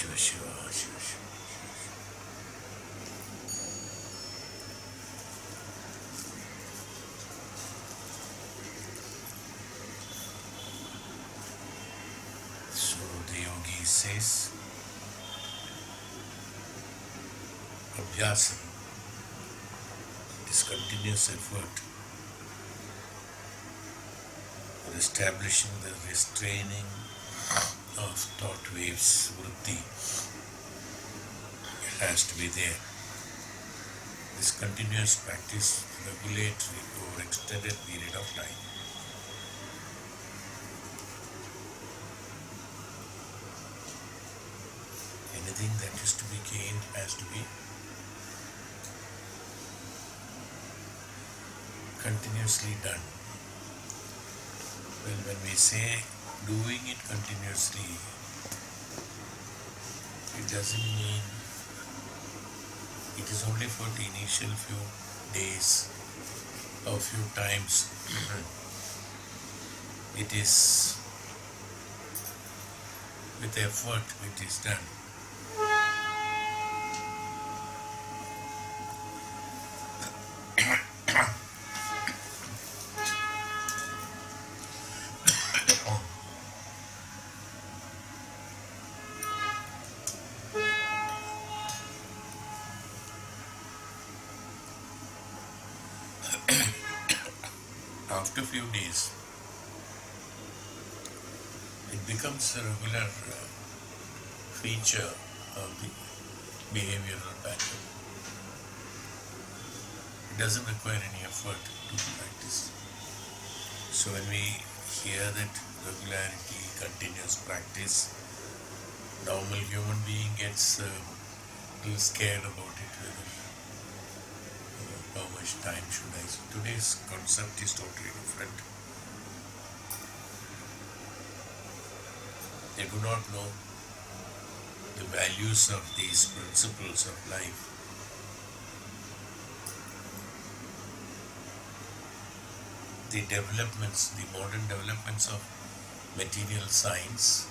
Shiva Shiva Shiva Shiva. So the yogi says, Abhyasam, this continuous effort for establishing the restraining of thought waves, vritti, has to be there. This continuous practice regulatory over extended period of time. Anything that is to be gained has to be continuously done. Well, when we say doing it continuously, it doesn't mean it is only for the initial few days or few times. It is with effort it is done. After a few days, it becomes a regular feature of the behavioral pattern. It doesn't require any effort to practice. So when we hear that regularity, continuous practice, normal human being gets a little scared about it, whether how much time should I? So today's concept is totally different. They do not know the values of these principles of life. The developments, the modern developments of material science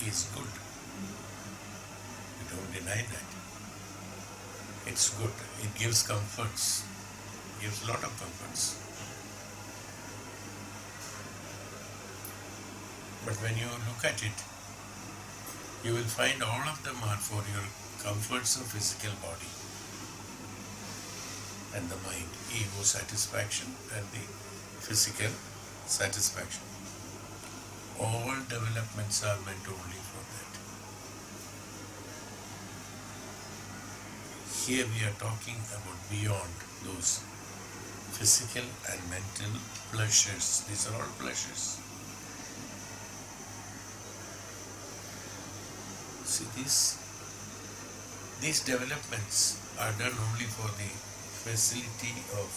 is good. We don't deny that. It's good. It gives comforts. Gives a lot of comforts. But when you look at it, you will find all of them are for your comforts of physical body and the mind, ego satisfaction and the physical satisfaction. All developments are meant only for that. Here we are talking about beyond those physical and mental pleasures. These are all pleasures. See, these developments are done only for the facility of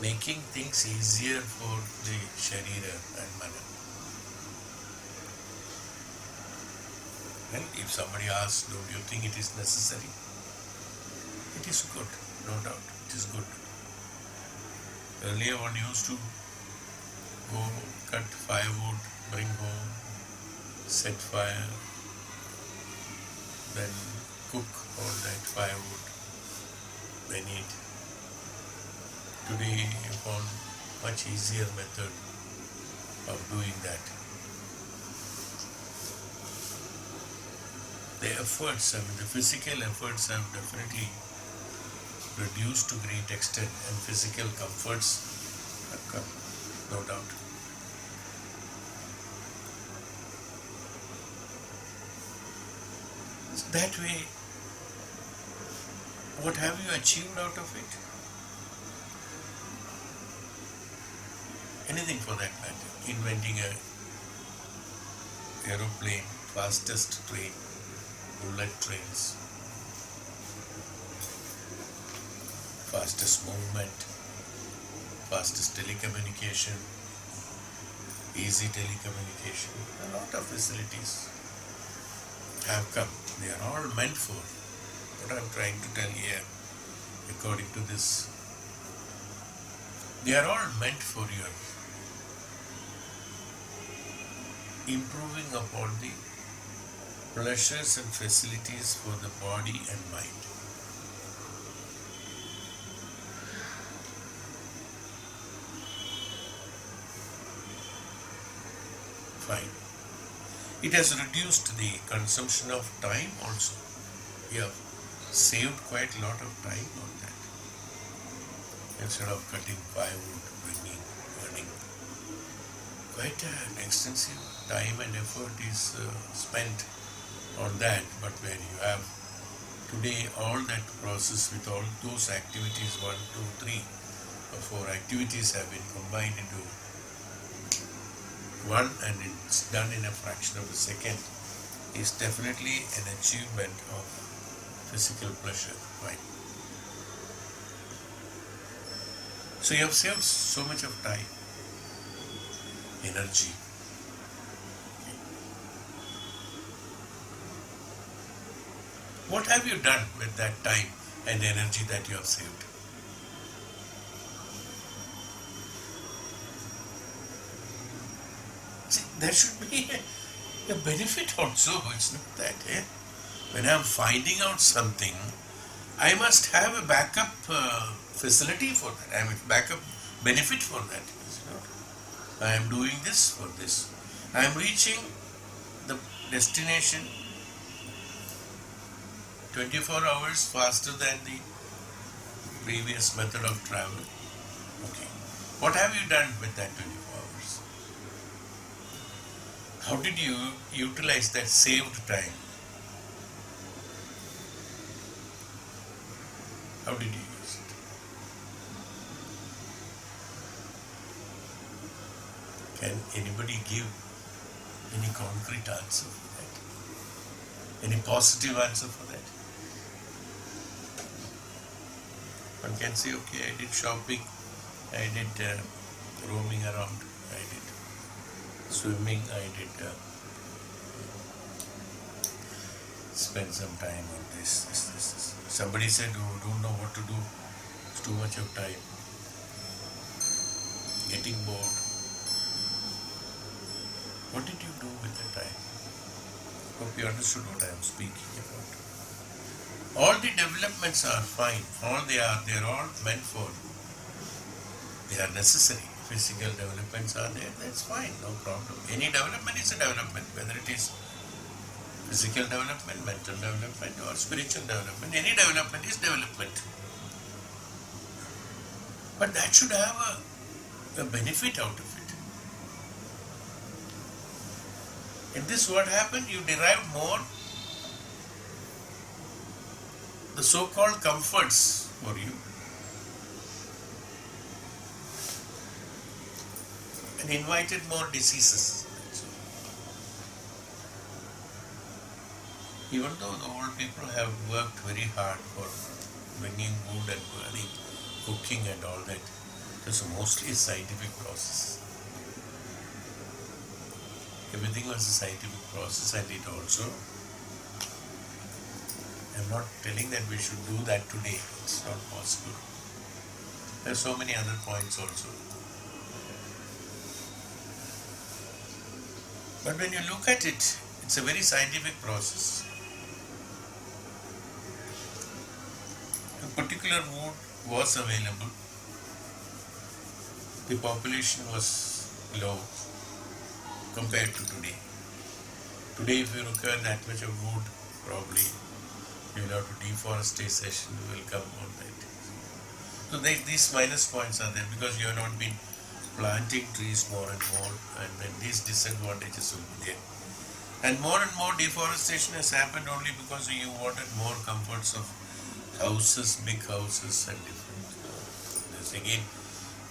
making things easier for the sharira and mana. Well, if somebody asks, don't you think it is necessary? It is good, no doubt. It is good. Earlier one used to go cut firewood, bring home, set fire, then cook all that firewood, then eat. Today you found much easier method of doing that. The efforts, the physical efforts have definitely reduced to great extent and physical comforts have come, no doubt. So that way, what have you achieved out of it? Anything for that matter. Inventing a aeroplane, fastest train, bullet trains, fastest movement, fastest telecommunication, easy telecommunication, a lot of facilities have come. They are all meant for what I'm trying to tell here, according to this. They are all meant for your improving upon the pleasures and facilities for the body and mind. Fine. It has reduced the consumption of time also. You have saved quite a lot of time on that. Instead of cutting firewood, bringing, earning, quite an extensive time and effort is spent on that. But when you have today all that process with all those activities, 1, 2, 3 or 4 activities have been combined into one, and it's done in a fraction of a second, is definitely an achievement of physical pleasure. Right? So you have saved so much of time, energy. What have you done with that time and energy that you have saved? See, there should be a benefit also. It's not that. When I'm finding out something, I must have a backup facility for that. I mean, backup benefit for that. Is it not? I am doing this for this. I am reaching the destination 24 hours faster than the previous method of travel. Okay. What have you done with that 24 hours? How did you utilize that saved time? How did you use it? Can anybody give any concrete answer for that? Any positive answer for that? One can say, okay, I did shopping, I did roaming around, I did swimming, I did spend some time on this. Somebody said, oh, don't know what to do, it's too much of time, getting bored. What did you do with the time? Hope you understood what I am speaking about. All the developments are fine. They're all meant for. They are necessary. Physical developments are there. That's fine. No problem. Any development is a development, whether it is physical development, mental development, or spiritual development. Any development is development. But that should have a benefit out of it. In this, what happened? You derive more the so-called comforts for you, and invited more diseases. Even though the old people have worked very hard for bringing wood and burning, cooking and all that, it was mostly a scientific process. Everything was a scientific process, and it also, I'm not telling that we should do that today. It's not possible. There are so many other points also. But when you look at it, it's a very scientific process. A particular wood was available. The population was low compared to today. Today, if you require that much of wood, probably you will have to deforestation will come on that. So these minus points are there because you have not been planting trees more and more, and then these disadvantages will be there. And more deforestation has happened only because you wanted more comforts of houses, big houses, and different. There's again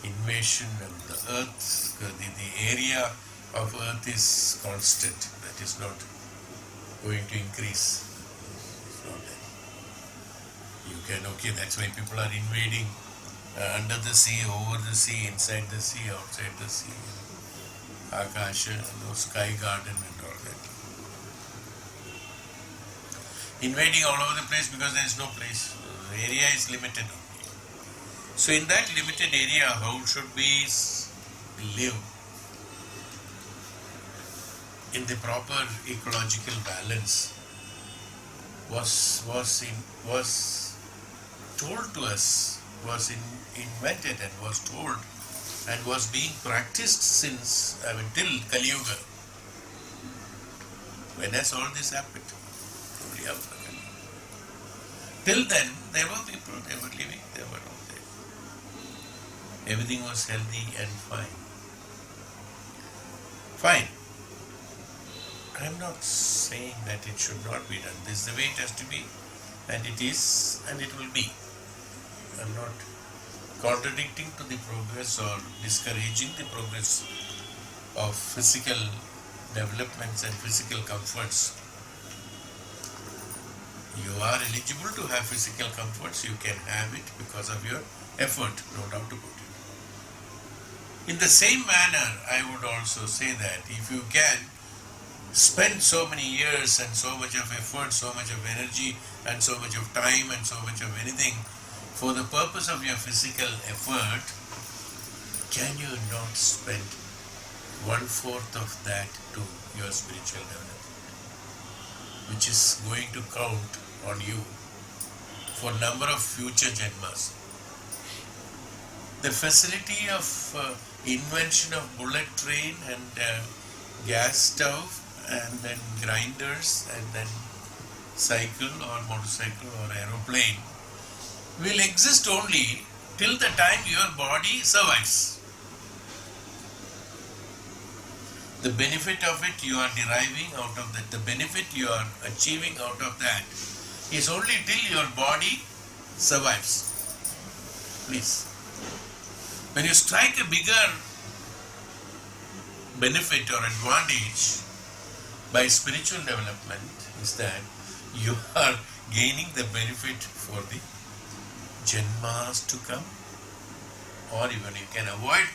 invasion, and the earth, the area of earth is constant. That is not going to increase. You can, okay, that's why people are invading under the sea, over the sea, inside the sea, outside the sea. Akasha, sky garden and all that. Invading all over the place because there is no place. The area is limited only. So in that limited area, how should we live? in the proper ecological balance was told to us, invented and was told and was being practiced since, till Kali Yuga. When has all this happened? Only after Kali Yuga. Till then, there were people, they were living, they were all there. Everything was healthy and fine. Fine. I am not saying that it should not be done. This is the way it has to be, and it is, and it will be. I am not contradicting to the progress or discouraging the progress of physical developments and physical comforts. You are eligible to have physical comforts, you can have it because of your effort, no doubt about it. In the same manner, I would also say that if you can spend so many years and so much of effort, so much of energy and so much of time and so much of anything for the purpose of your physical effort, can you not spend 1/4 of that to your spiritual development, which is going to count on you for number of future janmas? The facility of invention of bullet train and gas stove and then grinders and then cycle or motorcycle or aeroplane will exist only till the time your body survives. The benefit of it you are deriving out of that, the benefit you are achieving out of that is only till your body survives. Please. When you strike a bigger benefit or advantage by spiritual development, is that you are gaining the benefit for the janmas to come, or even you can avoid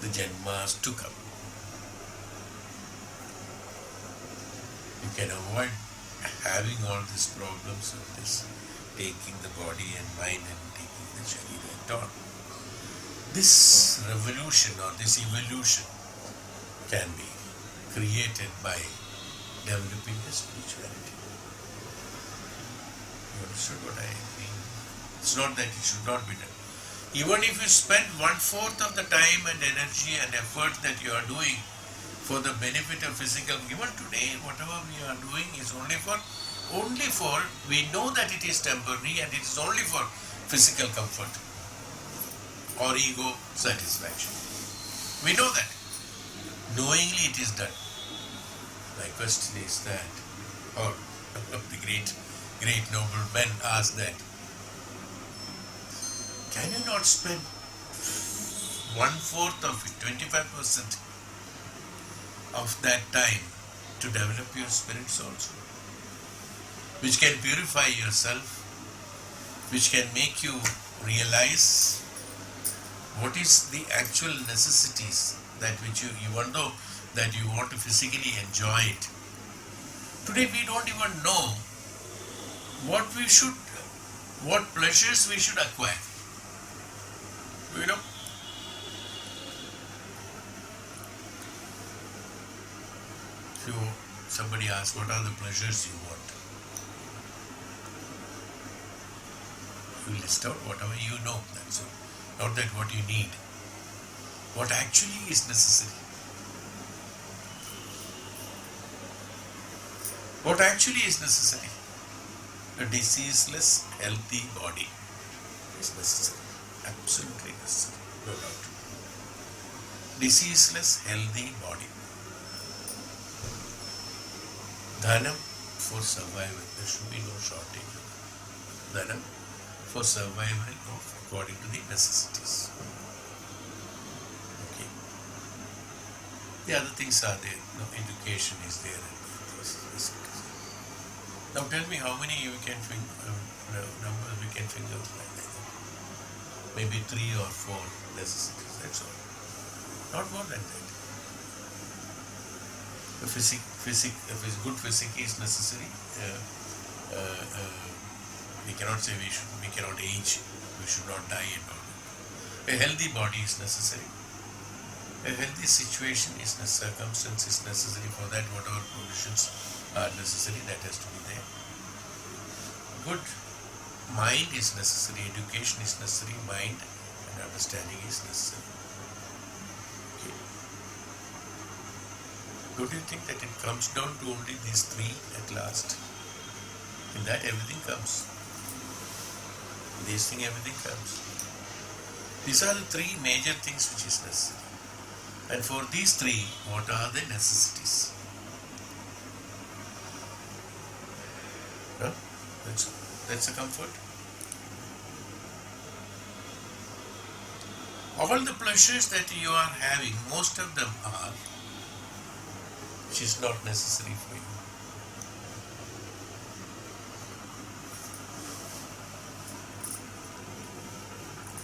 the janmas to come. You can avoid having all these problems of this, taking the body and mind and taking the sharira and all. This revolution or this evolution can be created by developing the spirituality. You understood what I mean? It's not that it should not be done. Even if you spend 1/4 of the time and energy and effort that you are doing for the benefit of physical, even today, whatever we are doing is only for, we know that it is temporary and it is only for physical comfort or ego satisfaction. We know that. Knowingly it is done. My question is that, or the great noble men ask that, can you not spend 1/4 of it, 25% of that time to develop your spirits also, which can purify yourself, which can make you realize what is the actual necessities that which you, even though that you want to physically enjoy it. Today we don't even know what pleasures we should acquire. You know, somebody asks, what are the pleasures you want? You list out whatever you know, that's all. Not that what you need. What actually is necessary. What actually is necessary? A diseaseless, healthy body is necessary. Absolutely necessary. No doubt. Diseaseless, healthy body. Dhanam for survival. There should be no shortage of dhanam for survival according to the necessities. Okay. The other things are there. No, education is there. Now tell me how many we can numbers we can figure out like that. Maybe 3 or 4 necessities. That's all. Not more than that. The good physique is necessary. We cannot say we cannot age, we should not die and all. A healthy body is necessary. A healthy situation is a circumstance is necessary. For that, whatever provisions are necessary, that has to be there. Good mind is necessary, education is necessary, mind and understanding is necessary. Okay. Don't you think that it comes down to only these three at last? In that everything comes. In this thing everything comes. These are the three major things which is necessary. And for these three, what are the necessities? Huh? That's a comfort. All the pleasures that you are having, most of them are, which is not necessary for you.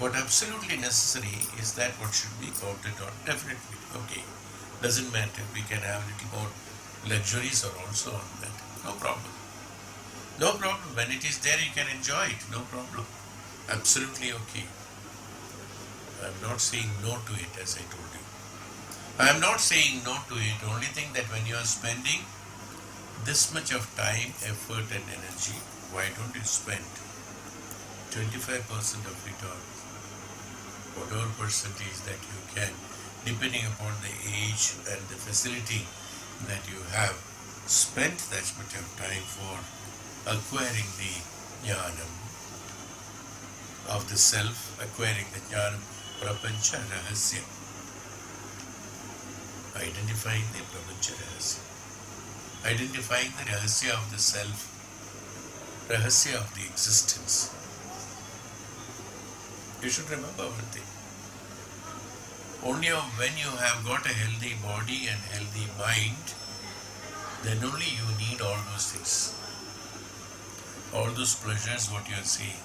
What absolutely necessary is that what should be counted on. Definitely, okay. Doesn't matter. We can have a little more luxuries or also on that. No problem. No problem. When it is there, you can enjoy it. No problem. Absolutely okay. I am not saying no to it, as I told you. I am not saying no to it. Only thing that when you are spending this much of time, effort and energy, why don't you spend 25% of it or whatever percentage that you can, depending upon the age and the facility that you have, spent that much of time for acquiring the jnanam of the self, acquiring the jnanam prapancha rahasya, identifying the prapancha rahasya, identifying the rahasya of the self, rahasya of the existence. You should remember one thing. Only when you have got a healthy body and healthy mind, then only you need all those things. All those pleasures, what you are seeing.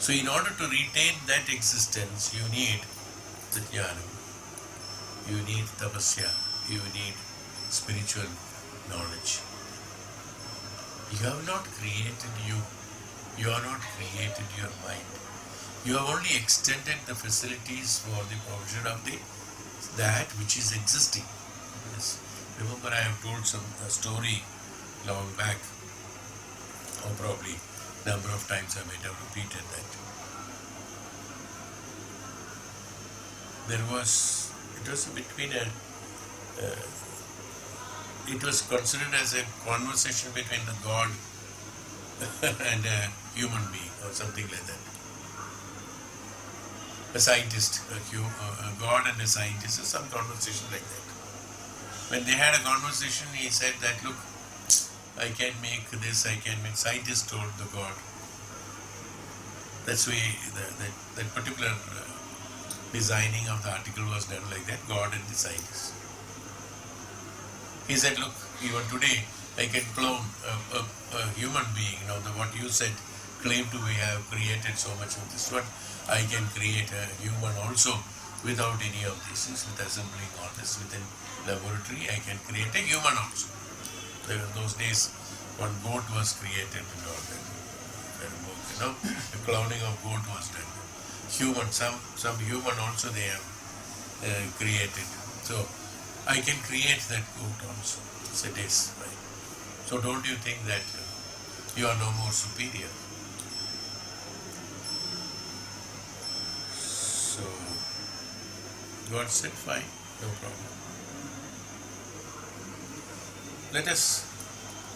So in order to retain that existence, you need the jnanam, you need tapasya, you need spiritual knowledge. You have not created you. You have not created your mind. You have only extended the facilities for the provision of that which is existing. Yes. Remember, I have told a story long back, or probably number of times I might have repeated that. It was considered as a conversation between the God and a human being or something like that. A scientist, a God and a scientist, some conversation like that. When they had a conversation, he said that, look, I can make this, I can make. Scientist told the God. That's why that particular designing of the article was done like that, God and the scientist. He said, look, even today, I can clone a human being. What you said, claim to we have created so much of this one. I can create a human also without any of this. With assembling all this within laboratory, I can create a human also. In those days, one goat was created and all that. The cloning of goat was done. Human, some human also they have created. So I can create that goat also. So it is right. So don't you think that you are no more superior? So God said, fine, no problem. Let us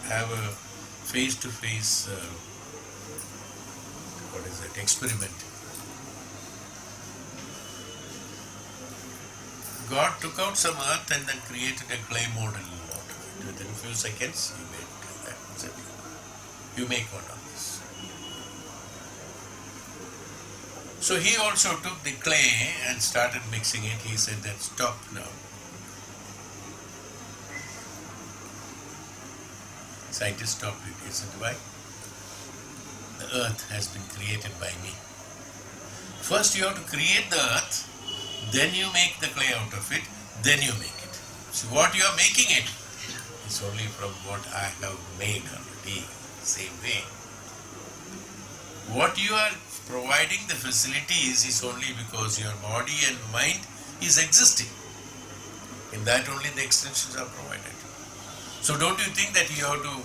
have a face-to-face, experiment. God took out some earth and then created a clay model out of it. Within a few seconds, He made that. You make one of this. So He also took the clay and started mixing it. He said that stop now. Scientists stopped it. He said, why? The earth has been created by me. First you have to create the earth, then you make the clay out of it, then you make it. So what you are making it is only from what I have made already. Same way. What you are providing the facilities is only because your body and mind is existing. In that only the extensions are provided. So don't you think that you have to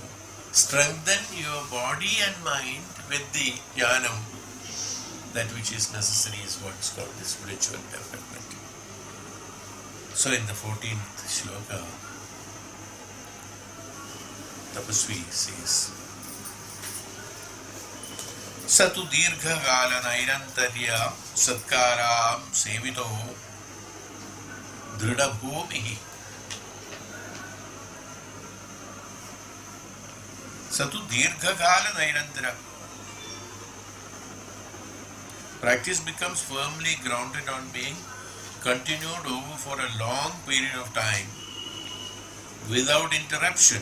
strengthen your body and mind with the jnanam? That which is necessary is what is called the spiritual development. So in the 14th shloka, Tapasvi says, Satu dirgha gala nairantarya satkaram sevito drida bhumihi. Satu dirgha gala nairantara. Practice becomes firmly grounded on being continued over for a long period of time without interruption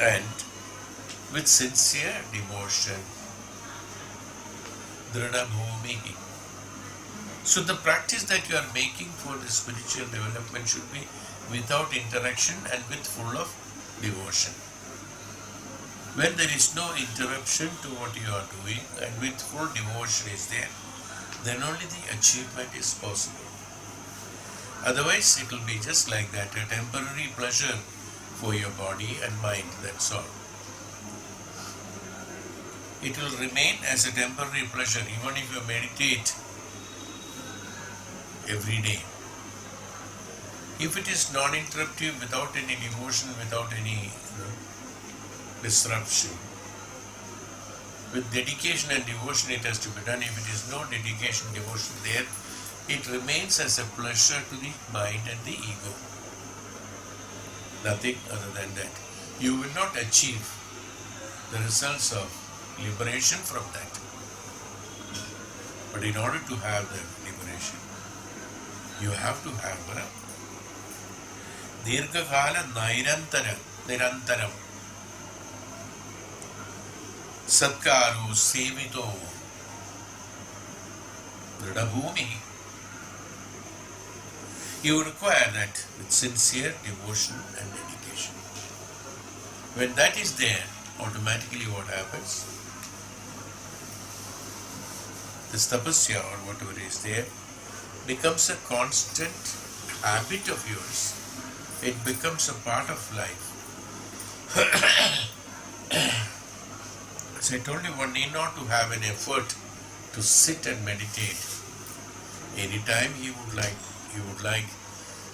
and with sincere devotion. Drida bhumihi. So the practice that you are making for the spiritual development should be without interaction and with full of devotion. When there is no interruption to what you are doing and with full devotion is there, then only the achievement is possible. Otherwise, it will be just like that, a temporary pleasure for your body and mind, that's all. It will remain as a temporary pleasure even if you meditate every day. If it is non-interruptive, without any devotion, without any disruption, with dedication and devotion it has to be done. If it is no dedication, devotion there, it remains as a pleasure to the mind and the ego. Nothing other than that. You will not achieve the results of liberation from that. But in order to have the liberation, you have to have a dirghakala nirantaram satkaro sevito drida bhumihi. You require that with sincere devotion and dedication. When that is there, automatically what happens? This tapasya or whatever is there becomes a constant habit of yours. It becomes a part of life. As I told you, one need not to have an effort to sit and meditate. Anytime he would like,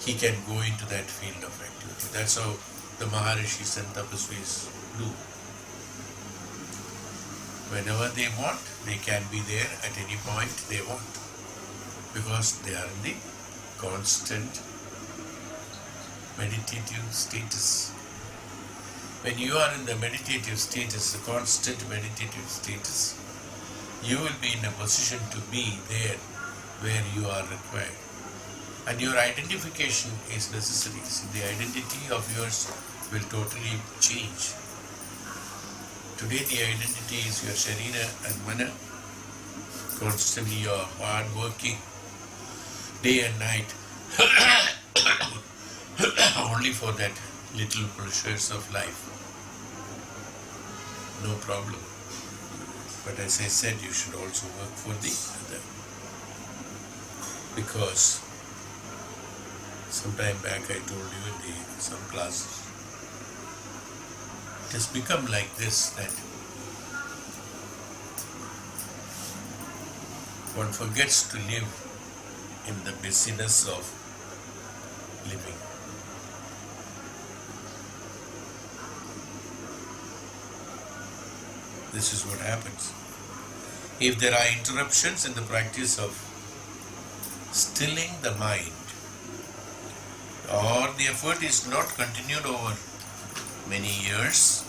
he can go into that field of activity. That's how the Maharishis and Tapasvis do. Whenever they want, they can be there at any point they want, because they are in the constant meditative status. When you are in the meditative status, the constant meditative status, you will be in a position to be there where you are required. And your identification is necessary. See, the identity of yours will totally change. Today the identity is your Sharira and Mana. Constantly you are hard working, day and night, only for that little pleasures of life. No problem. But as I said, you should also work for the other. Because some time back I told you in some classes, it has become like this, that one forgets to live in the busyness of living. This is what happens. If there are interruptions in the practice of stilling the mind, or the effort is not continued over many years,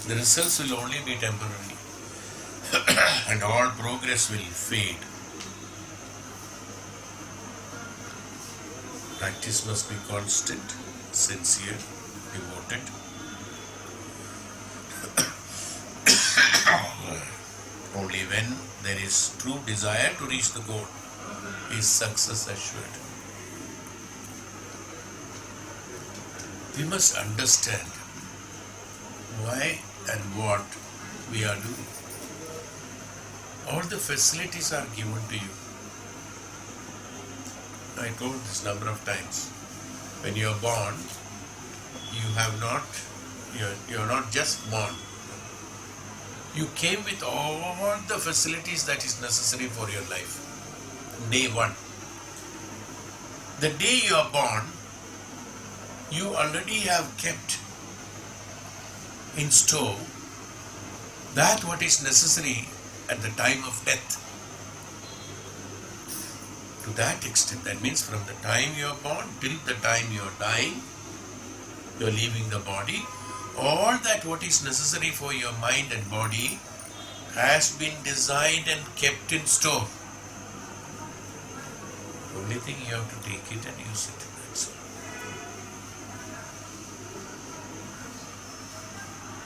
the results will only be temporary and all progress will fade. Practice must be constant, sincere, devoted. Only when there is true desire to reach the goal is success assured. We must understand why and what we are doing. All the facilities are given to you. I told this number of times. When you are born, you're not just born. You came with all the facilities that is necessary for your life. Day one. The day you are born, you already have kept in store that what is necessary at the time of death. To that extent, that means from the time you are born till the time you are dying, you are leaving the body, all that what is necessary for your mind and body has been designed and kept in store. The only thing you have to take it and use it. That's all.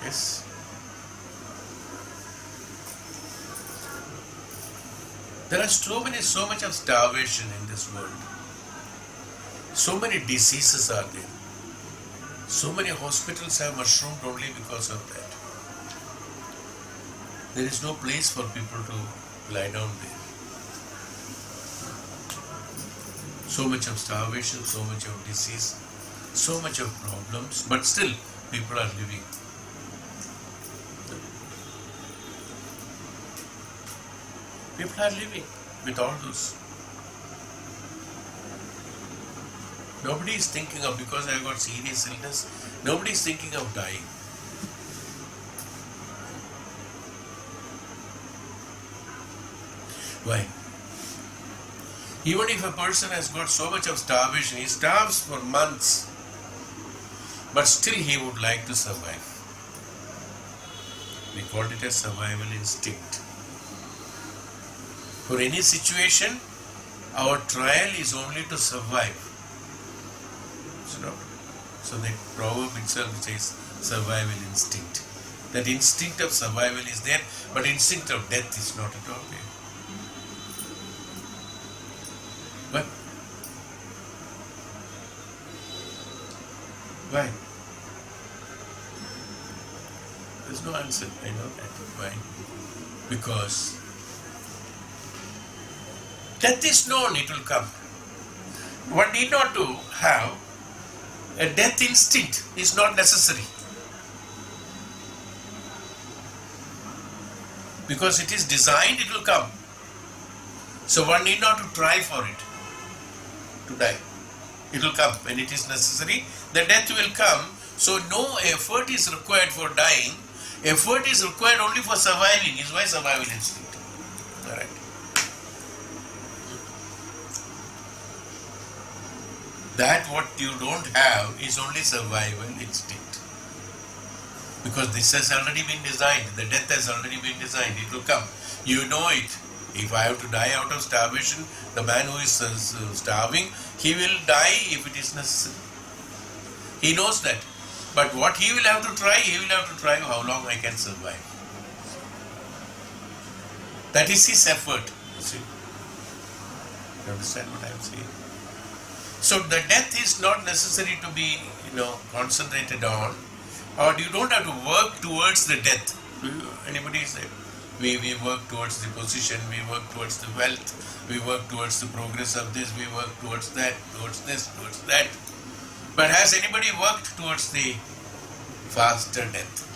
Yes. There are so much of starvation in this world. So many diseases are there. So many hospitals have mushroomed only because of that. There is no place for people to lie down there. So much of starvation, so much of disease, so much of problems, but still people are living. People are living with all those. Nobody is thinking of, because I got serious illness, nobody is thinking of dying. Why? Even if a person has got so much of starvation, he starves for months, but still he would like to survive. We call it a survival instinct. For any situation, our trial is only to survive. So the proverb itself says survival instinct. That instinct of survival is there, but instinct of death is not at all there. But why? There's no answer. I know that. Why? Because death is known, it will come. One need not to have a death instinct, is not necessary. Because it is designed, it will come. So one need not to try for it to die. It will come when it is necessary. The death will come. So no effort is required for dying. Effort is required only for surviving. Is why survival instinct. Alright. That what you don't have is only survival instinct. Because this has already been designed. The death has already been designed. It will come. You know it. If I have to die out of starvation, the man who is starving, he will die if it is necessary. He knows that. But what he will have to try, how long I can survive. That is his effort. You see? You understand what I am saying? So the death is not necessary to be, concentrated on, or you don't have to work towards the death. Anybody say? We work towards the position, we work towards the wealth, we work towards the progress of this, we work towards that, towards this, towards that. But has anybody worked towards the faster death?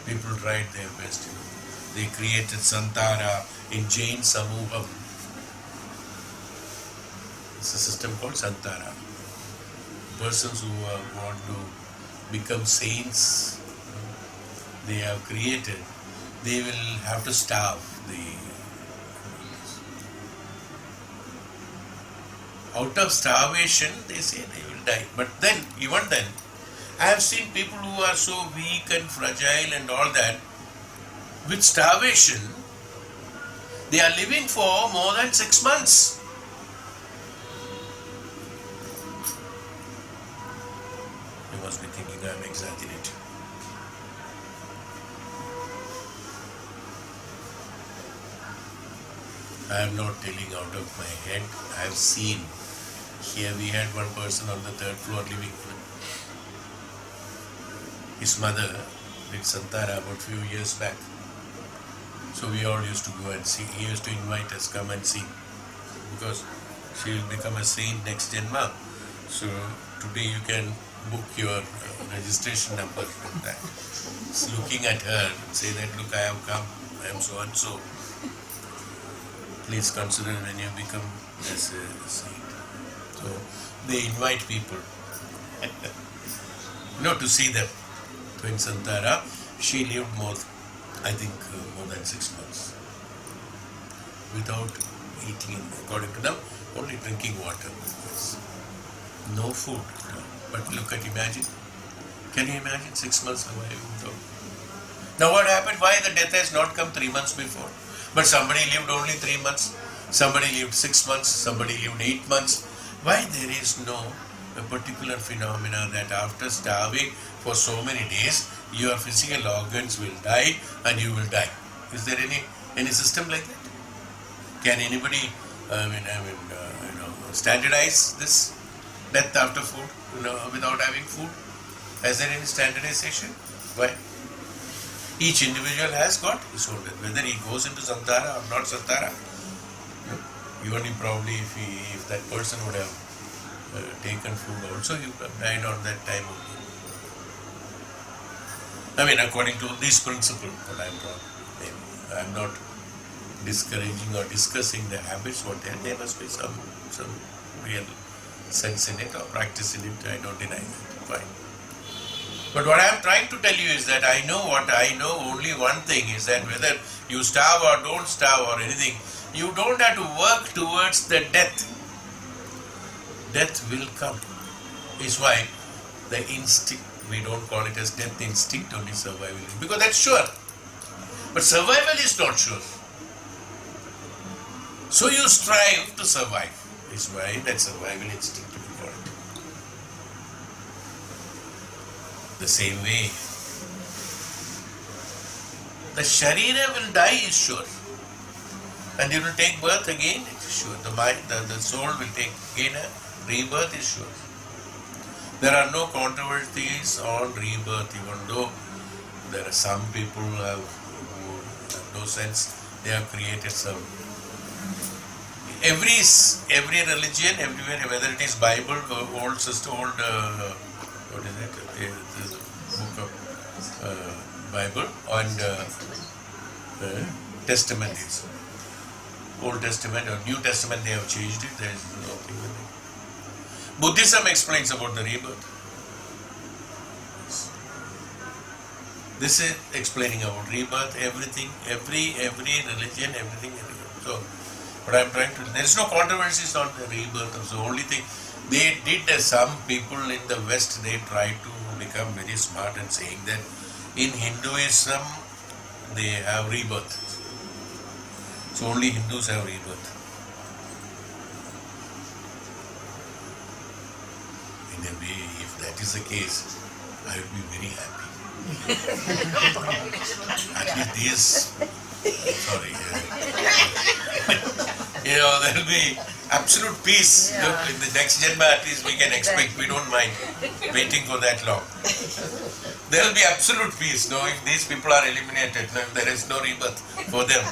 People tried their best. They created Santara in Jain Samuham. It's a system called Santara. Persons who want to become saints, they have created, they will have to starve. Out of starvation, they say they will die. But then, even then, I have seen people who are so weak and fragile and all that, with starvation, they are living for more than 6 months. You must be thinking I am exaggerating. I am not telling out of my head. I have seen Here we had one person on the third floor living. His mother did Santara about few years back. So we all used to go and see. He used to invite us, come and see. Because she will become a saint next Janma. So today you can book your registration number from that. Just looking at her, say that, look, I have come, I am so and so. Please consider when you become as a saint. So they invite people, to see them. So in Santara, she lived more than 6 months without eating, according to them, only drinking water. No food. But look at, imagine. Can you imagine 6 months surviving without? Now what happened? Why the death has not come 3 months before? But somebody lived only 3 months, somebody lived 6 months, somebody lived 8 months. Why there is no a particular phenomena that after starving for so many days, your physical organs will die and you will die? Is there any system like that? Can anybody standardize this death after food, without having food? Is there any standardization? Why? Each individual has got his own death, whether he goes into Santara or not Santara. Even probably if that person would have taken food also, he would have died on that time only. According to this principle, what I am not discouraging or discussing the habits, there must be some real sense in it or practice in it. I don't deny that. Fine. But what I am trying to tell you is that I know only one thing is that whether you starve or don't starve or anything, you don't have to work towards the death. Death will come. Is why the instinct, we don't call it as death instinct, only survival. Because that's sure. But survival is not sure. So you strive to survive. Is why that survival instinct to be called. The same way, the Sharira will die is sure. And it will take birth again, it is sure. The mind, the soul will take again a rebirth is sure. There are no controversies on rebirth, even though there are some people who have no sense. They have created some. Every religion, everywhere, whether it is Bible, old system, what is it? The book of Bible and Testament is. Old Testament or New Testament, they have changed it. There is nothing with it. Buddhism explains about the rebirth. This is explaining about rebirth, everything, every religion, everything. So, what I am trying to, there is no controversies on the rebirth. So, only thing they did, some people in the West, they tried to become very smart and saying that in Hinduism they have rebirth. So only Hindus have rebirth. In a way, if that is the case, I would be very happy. At least these, sorry, there will be absolute peace. Yeah. Look, in the next Janma, at least we can expect, we don't mind waiting for that long. There will be absolute peace. No, if these people are eliminated, no, there is no rebirth for them.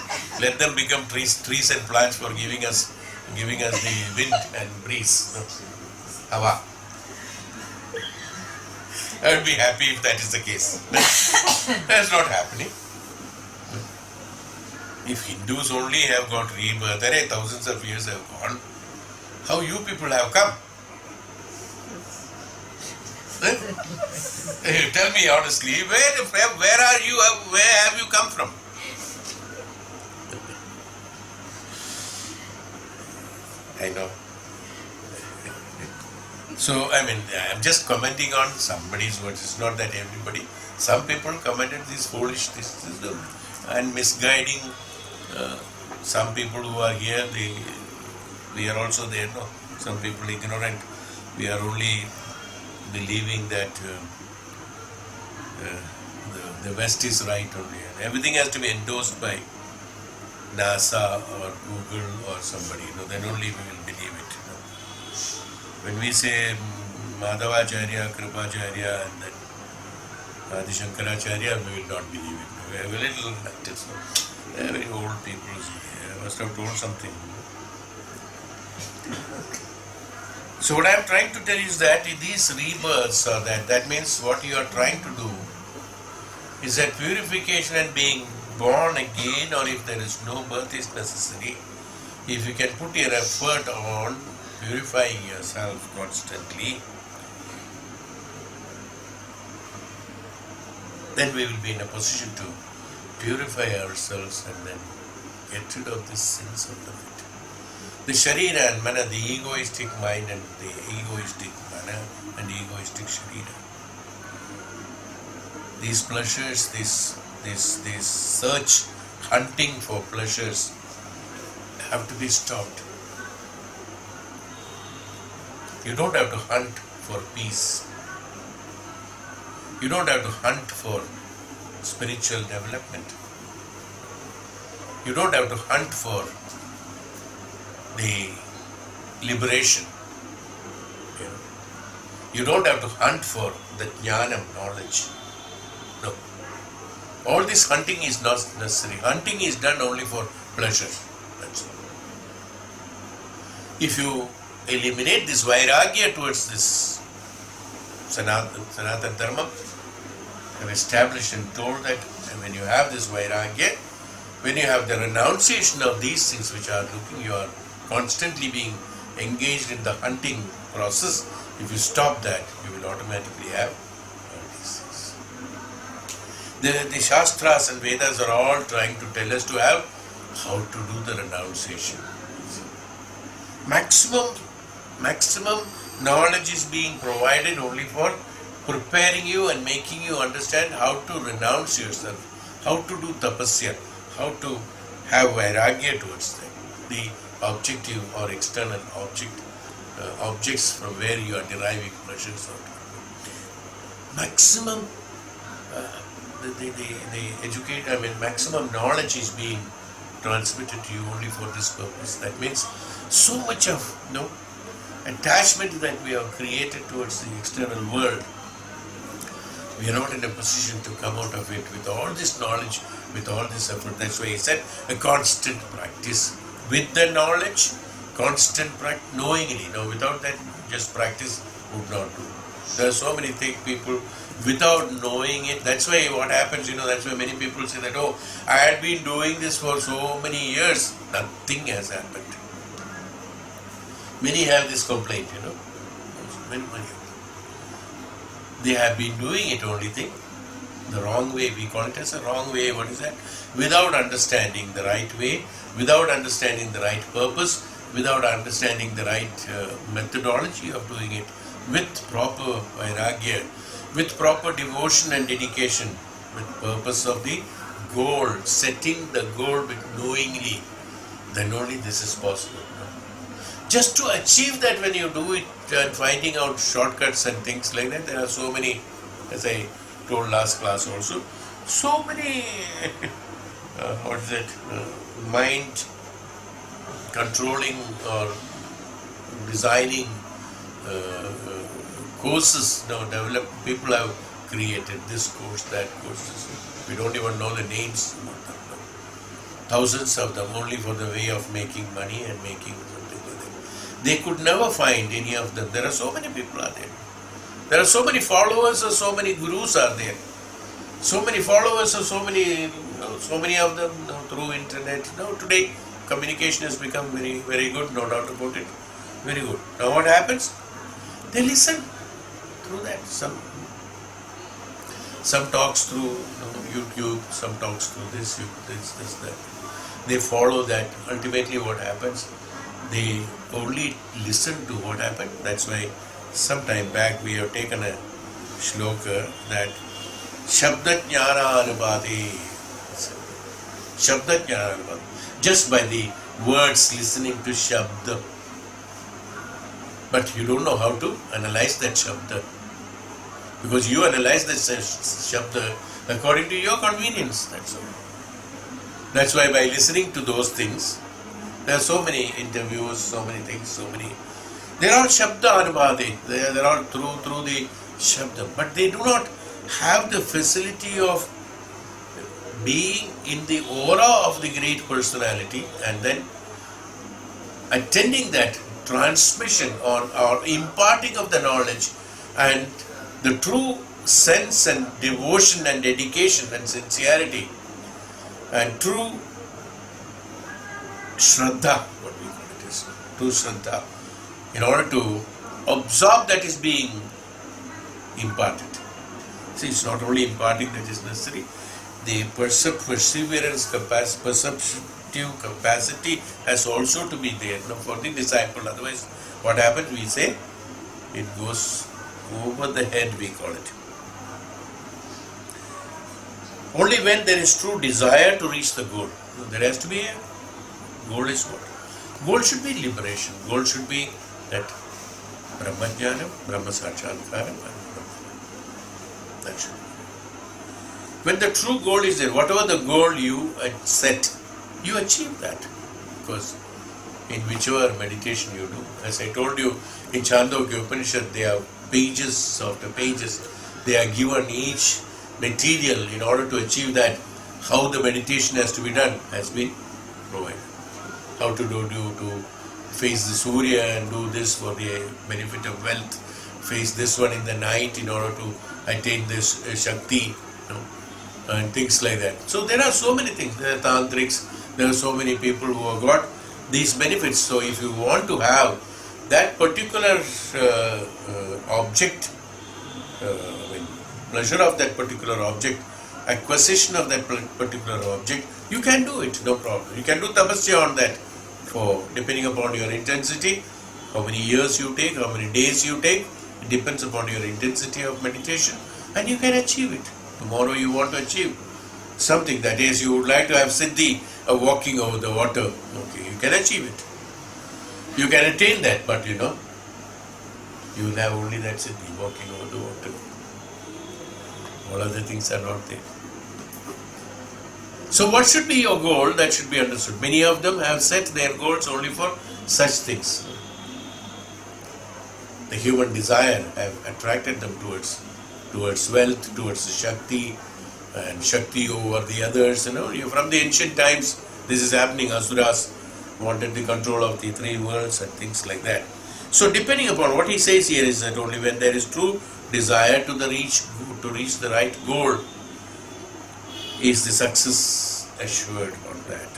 Let them become trees and plants for giving us the wind and breeze. No. Hava. I would be happy if that is the case. That's not happening. If Hindus only have got rebirth, thousands of years have gone, how you people have come? Tell me honestly, where are you? Where have you come from? I know. So, I'm just commenting on somebody's words. It's not that everybody. Some people commented this foolish, and misguiding. Some people who are here, we are also there. No, some people ignorant. We are only believing that the West is right only. Everything has to be endorsed by NASA or Google or somebody. Then only we will believe it. When we say Madhavacharya, Kripacharya, and then Adi Shankaracharya, we will not believe it. We have a little practice. They are very old people. They must have told something. So what I am trying to tell is that these rebirths are that means what you are trying to do is that purification and being born again, or if there is no birth is necessary, if you can put your effort on purifying yourself constantly, then we will be in a position to purify ourselves and then get rid of the sins of the mind. The Sharira and Mana, the egoistic mind and the egoistic Mana and the egoistic Sharira. These pleasures, this search, hunting for pleasures have to be stopped. You don't have to hunt for peace. You don't have to hunt for spiritual development. You don't have to hunt for the liberation. You don't have to hunt for the jnanam, knowledge. No. All this hunting is not necessary. Hunting is done only for pleasure. That's all. If you eliminate this Vairagya towards this Sanatana Dharma, I have established and told that when you have this Vairagya, when you have the renunciation of these things which are looking, you are constantly being engaged in the hunting process. If you stop that, you will automatically have all these things. The Shastras and Vedas are all trying to tell us to have how to do the renunciation. Maximum knowledge is being provided only for preparing you and making you understand how to renounce yourself, how to do tapasya, how to have vairagya towards them. The objective or external objects from where you are deriving pleasures out of. Maximum maximum knowledge is being transmitted to you only for this purpose. That means so much of attachment that we have created towards the external world, we are not in a position to come out of it with all this knowledge, with all this effort. That's why he said a constant practice with the knowledge, constant practice, knowingly. Without that, just practice would not do. There are so many people without knowing it. That's why what happens, that's why many people say that, oh, I had been doing this for so many years, nothing has happened. Many have this complaint, many of them. They have been doing it only thing, the wrong way. We call it as a wrong way. What is that? Without understanding the right way, without understanding the right purpose, without understanding the right methodology of doing it, with proper vairagya, with proper devotion and dedication, with purpose of the goal, setting the goal knowingly, then only this is possible. Just to achieve that, when you do it and finding out shortcuts and things like that, there are so many, as I told last class also, so many mind controlling or designing courses developed. People have created this course, that course. We don't even know the names. Thousands of them only for the way of making money and making something like that. They could never find any of them. There are so many people are there. There are so many followers or so many gurus are there. So many followers or so many of them through internet. Now today communication has become very, very good, no doubt about it. Very good. Now what happens? They listen through that. Some talks through YouTube, some talks through this, that. They follow that. Ultimately what happens? They only listen to what happened. That's why some time back we have taken a shloka that Shabda Jnana Anubhati. Shabda Jnana Anubhati. Just by the words, listening to Shabda. But you don't know how to analyze that Shabda. Because you analyze that Shabda according to your convenience. That's all. That's why by listening to those things, there are so many interviews, so many things, so many They are all Shabda Anubhade. They are all through the Shabda. But they do not have the facility of being in the aura of the great personality and then attending that transmission or imparting of the knowledge and the true sense and devotion and dedication and sincerity and true Shraddha, what we call it is, true Shraddha, in order to absorb that is being imparted. See, it's not only imparting that is necessary, the perseverance capacity, perceptive capacity has also to be there for the disciple. Otherwise, what happens? We say it goes over the head, we call it. Only when there is true desire to reach the goal. There has to be a goal. Is what? Goal should be liberation. Goal should be that Brahmajnanam, Brahma Sakshatkaram. That should be. When the true goal is there, whatever the goal you set, you achieve that. Because in whichever meditation you do, as I told you, in Chandogya Upanishad, there are pages after pages. They are given each material in order to achieve that. How the meditation has to be done has been provided. How to to face the Surya and do this for the benefit of wealth. Face this one in the night in order to attain this Shakti, and things like that. So there are so many things. There are tantrics, there are so many people who have got these benefits. So if you want to have that particular object, pleasure of that particular object, acquisition of that particular object, you can do it, no problem. You can do tapasya on that, for depending upon your intensity, how many years you take, how many days you take, it depends upon your intensity of meditation, and you can achieve it. Tomorrow you want to achieve something, that is, you would like to have siddhi of walking over the water. Okay, you can achieve it. You can attain that, but you will have only that siddhi, walking over the water. All other things are not there. So what should be your goal? That should be understood. Many of them have set their goals only for such things. The human desire have attracted them towards wealth, towards the Shakti, and Shakti over the others. From the ancient times, this is happening. Asuras wanted the control of the three worlds and things like that. So depending upon what he says here is that only when there is true desire to reach the right goal is the success assured on that.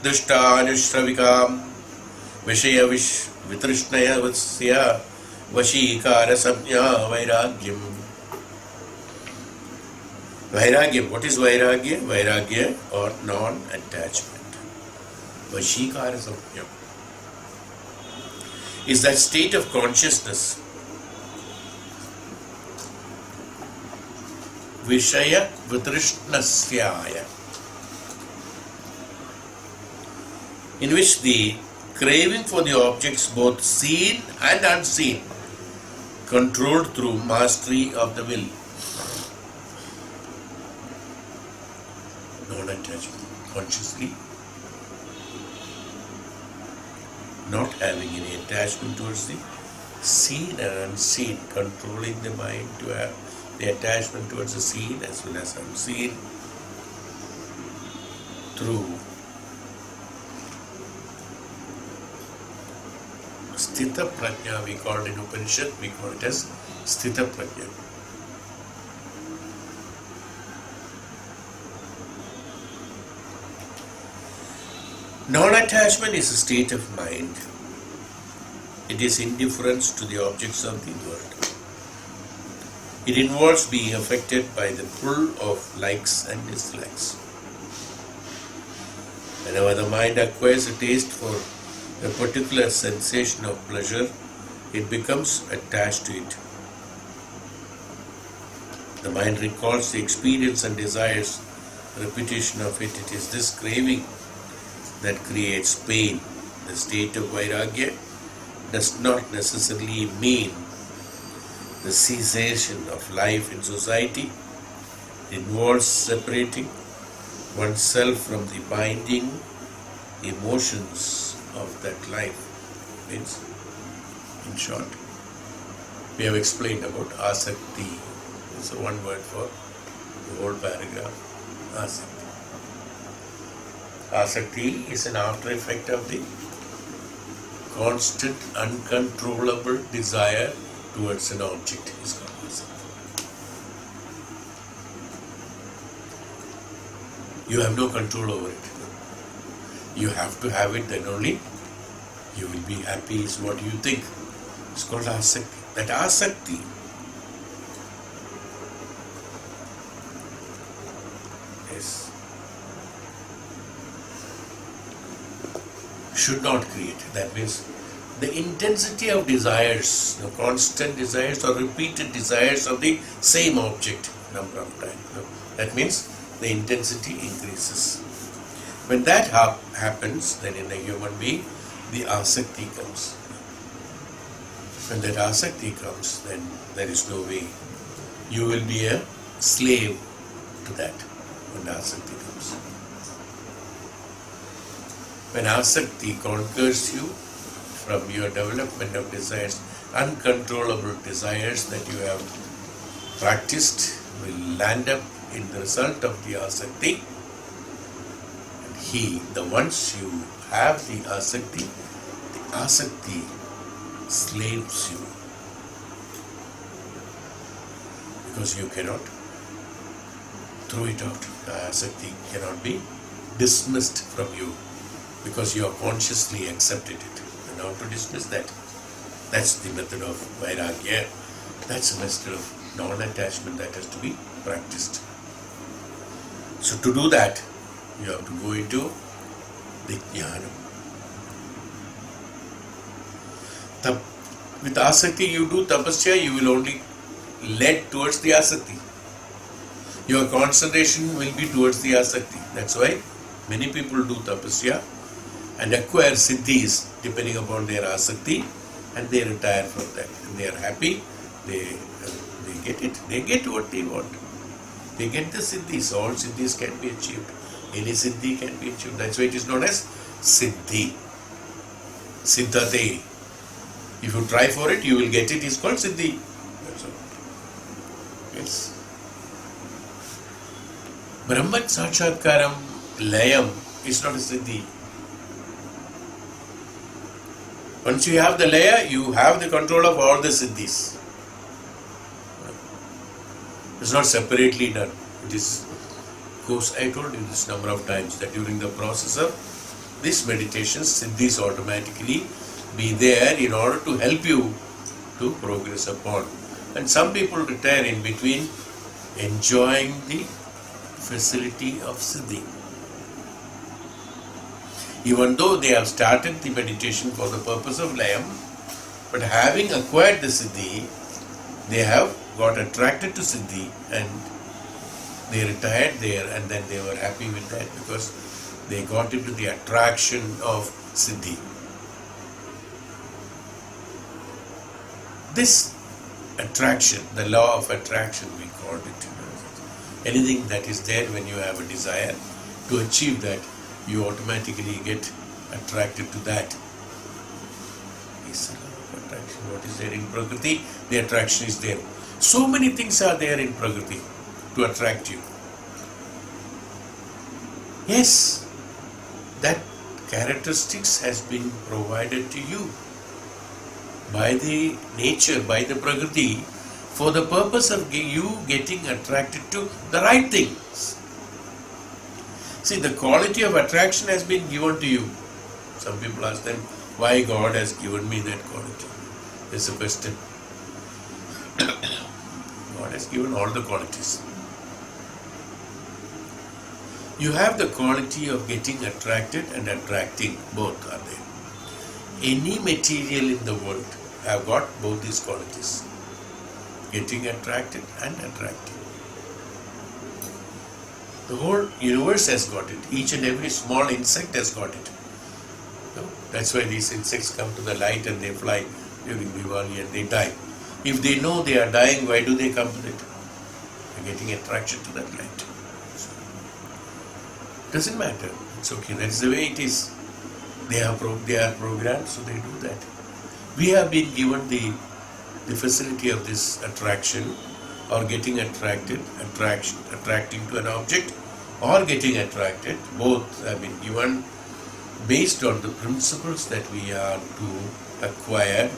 Dushta anushravikam vishaya vitrishnaya vatsya vashikara samya vairagyam. Vairagyam. What is Vairagya? Vairagya or non-attachment. Vashikara samya is that state of consciousness, Vishaya Vitrishnasya, in which the craving for the objects both seen and unseen, controlled through mastery of the will. Non-attachment, consciously not having any attachment towards the seen and unseen, controlling the mind to have the attachment towards the seen as well as unseen through Sthita Prajna, we call it in Upanishad, we call it as Sthita Prajna. Non-attachment is a state of mind. It is indifference to the objects of the world. It involves being affected by the pull of likes and dislikes. Whenever the mind acquires a taste for a particular sensation of pleasure, it becomes attached to it. The mind recalls the experience and desires repetition of it. It is this craving that creates pain. The state of Vairagya does not necessarily mean the cessation of life in society. It involves separating oneself from the binding emotions of that life. Means In short, we have explained about asakti. It's one word for the whole paragraph. Asakti. Asakti is an after effect of the constant, uncontrollable desire towards an object. Is called asakti. You have no control over it. You have to have it, then only you will be happy, is what you think. It's called asakti. That asakti is should not create. That means the intensity of desires, the constant desires or repeated desires of the same object number of times. That means the intensity increases. When that happens, then in a human being, the asakti comes. When that asakti comes, then there is no way. You will be a slave to that when asakti comes. When asakti conquers you from your development of desires, uncontrollable desires that you have practiced will land up in the result of the asakti. Once you have the asakti slaves you. Because you cannot throw it out. The asakti cannot be dismissed from you because you have consciously accepted it. And how to dismiss that? That's the method of Vairagya. That's a method of non-attachment that has to be practiced. So to do that, you have to go into the jnanam. With asakti you do tapasya, you will only lead towards the asakti. Your concentration will be towards the asakti. That's why many people do tapasya and acquire siddhis depending upon their asakti, and they retire from that. And they are happy, they get it, they get what they want. They get the siddhis. All siddhis can be achieved. Any siddhi can be achieved. That's why it is known as siddhi. Siddhate. If you try for it, you will get it. It's called siddhi. That's all. Yes. Brahman Sakshatkaram Layam is not a siddhi. Once you have the laya, you have the control of all the siddhis. It's not separately done. It is, of course, I told you this number of times that during the process of this meditation, siddhis automatically be there in order to help you to progress upon. And some people retire in between enjoying the facility of siddhi. Even though they have started the meditation for the purpose of layam, but having acquired the siddhi, they have got attracted to siddhi and they retired there, and then they were happy with that because they got into the attraction of siddhi. This attraction, the law of attraction we called it. Anything that is there when you have a desire to achieve that, you automatically get attracted to that. Is the law of attraction. What is there in Prakriti? The attraction is there. So many things are there in Prakriti to attract you. Yes, that characteristics has been provided to you by the nature, by the Prakriti, for the purpose of you getting attracted to the right things. See, the quality of attraction has been given to you. Some people ask them, why God has given me that quality? There's a question. God has given all the qualities. You have the quality of getting attracted and attracting. Both are there. Any material in the world have got both these qualities. Getting attracted and attracting. The whole universe has got it. Each and every small insect has got it. That's why these insects come to the light and they fly during Diwali and they die. If they know they are dying, why do they come to it? They're getting attraction to that light. Doesn't matter. It's okay. That's the way it is. They are programmed, so they do that. We have been given the facility of this attraction, or getting attracted, attracting to an object, or getting attracted. Both have been given based on the principles that we are to acquire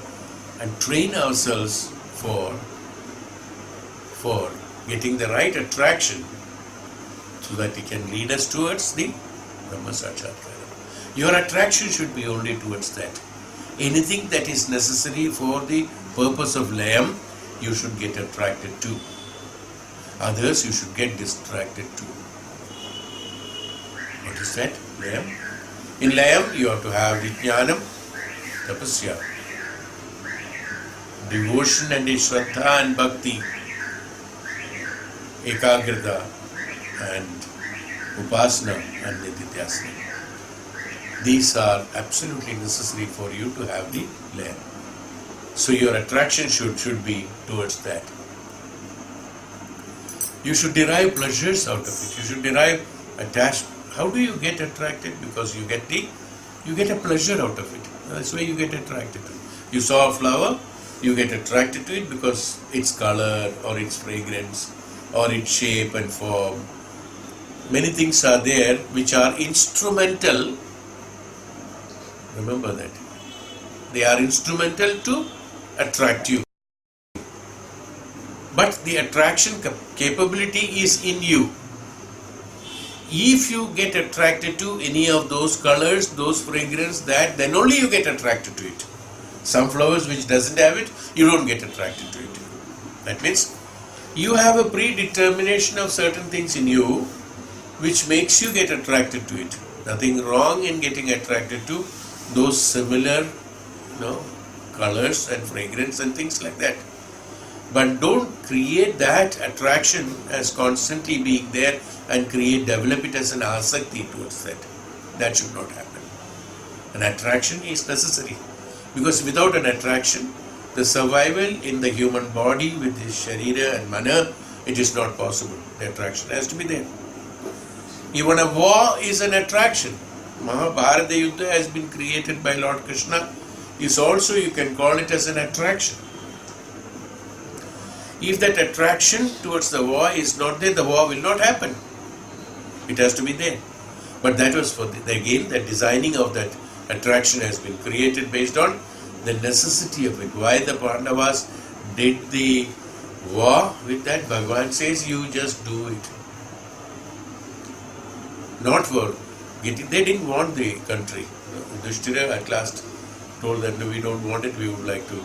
and train ourselves for getting the right attraction, so that it can lead us towards the Brahma Sakshatkara. Your attraction should be only towards that. Anything that is necessary for the purpose of layam, you should get attracted to. Others you should get distracted to. What is that? Layam. In layam you have to have DHYANAM, tapasya, devotion and shraddha and bhakti, ekagrata and upasana and nididhyasana. These are absolutely necessary for you to have the layam. So your attraction should be towards that. You should derive pleasures out of it. You should derive attachment. How do you get attracted? Because you get a pleasure out of it. That's why you get attracted to it. You saw a flower, you get attracted to it because its color or its fragrance or its shape and form. Many things are there which are instrumental. Remember that. They are instrumental to attract you. But the attraction capability is in you. If you get attracted to any of those colors, those fragrance, then only you get attracted to it. Some flowers which doesn't have it, you don't get attracted to it. That means you have a predetermination of certain things in you which makes you get attracted to it. Nothing wrong in getting attracted to those similar, colors and fragrance and things like that. But don't create that attraction as constantly being there and develop it as an asakti towards that. That should not happen. An attraction is necessary, because without an attraction, the survival in the human body with his sharira and mana, it is not possible. The attraction has to be there. Even a war is an attraction. Mahabharata Yuddha has been created by Lord Krishna. Is also, you can call it as an attraction. If that attraction towards the war is not there, the war will not happen. It has to be there. But that was again, the designing of that attraction has been created based on the necessity of it. Why the Pandavas did the war with that? Bhagavan says, you just do it. Not for getting, they didn't want the country. Yudhishthira at last told them, no, we don't want it, we would like to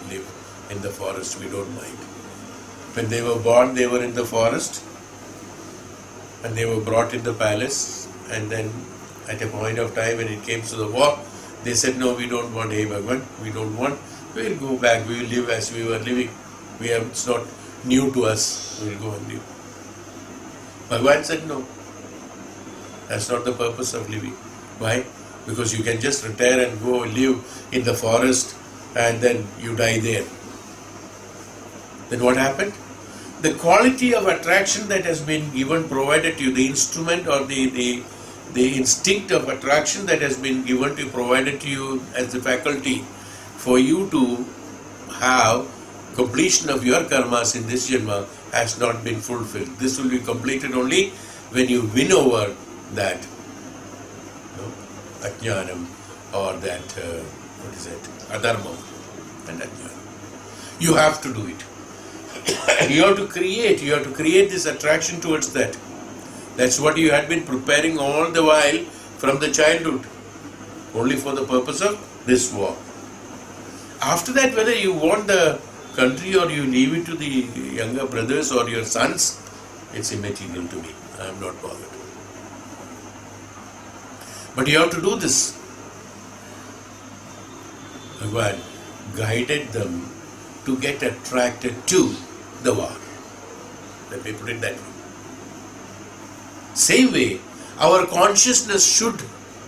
live in the forest, we don't mind. When they were born, they were in the forest and they were brought in the palace, and then at a point of time when it came to the war, they said, no, we don't want, hey Bhagavan, we don't want, we will go back, we will live as we were living. It's not new to us, we will go and live. Bhagavan said, no, that's not the purpose of living. Why? Because you can just retire and go live in the forest and then you die there. Then what happened? The quality of attraction that has been given, provided to you, the instrument or the instinct of attraction that has been given to, provided to you as the faculty for you to have completion of your karmas in this janma has not been fulfilled. This will be completed only when you win over that ajnanam or that, adharma and ajnanam. You have to do it. You have to create this attraction towards that. That's what you had been preparing all the while from the childhood, only for the purpose of this war. After that, whether you want the country or you leave it to the younger brothers or your sons, it's immaterial to me. I am not bothered. But you have to do this. Bhagavan guided them to get attracted to the war. Let me put it that way. Same way, our consciousness should,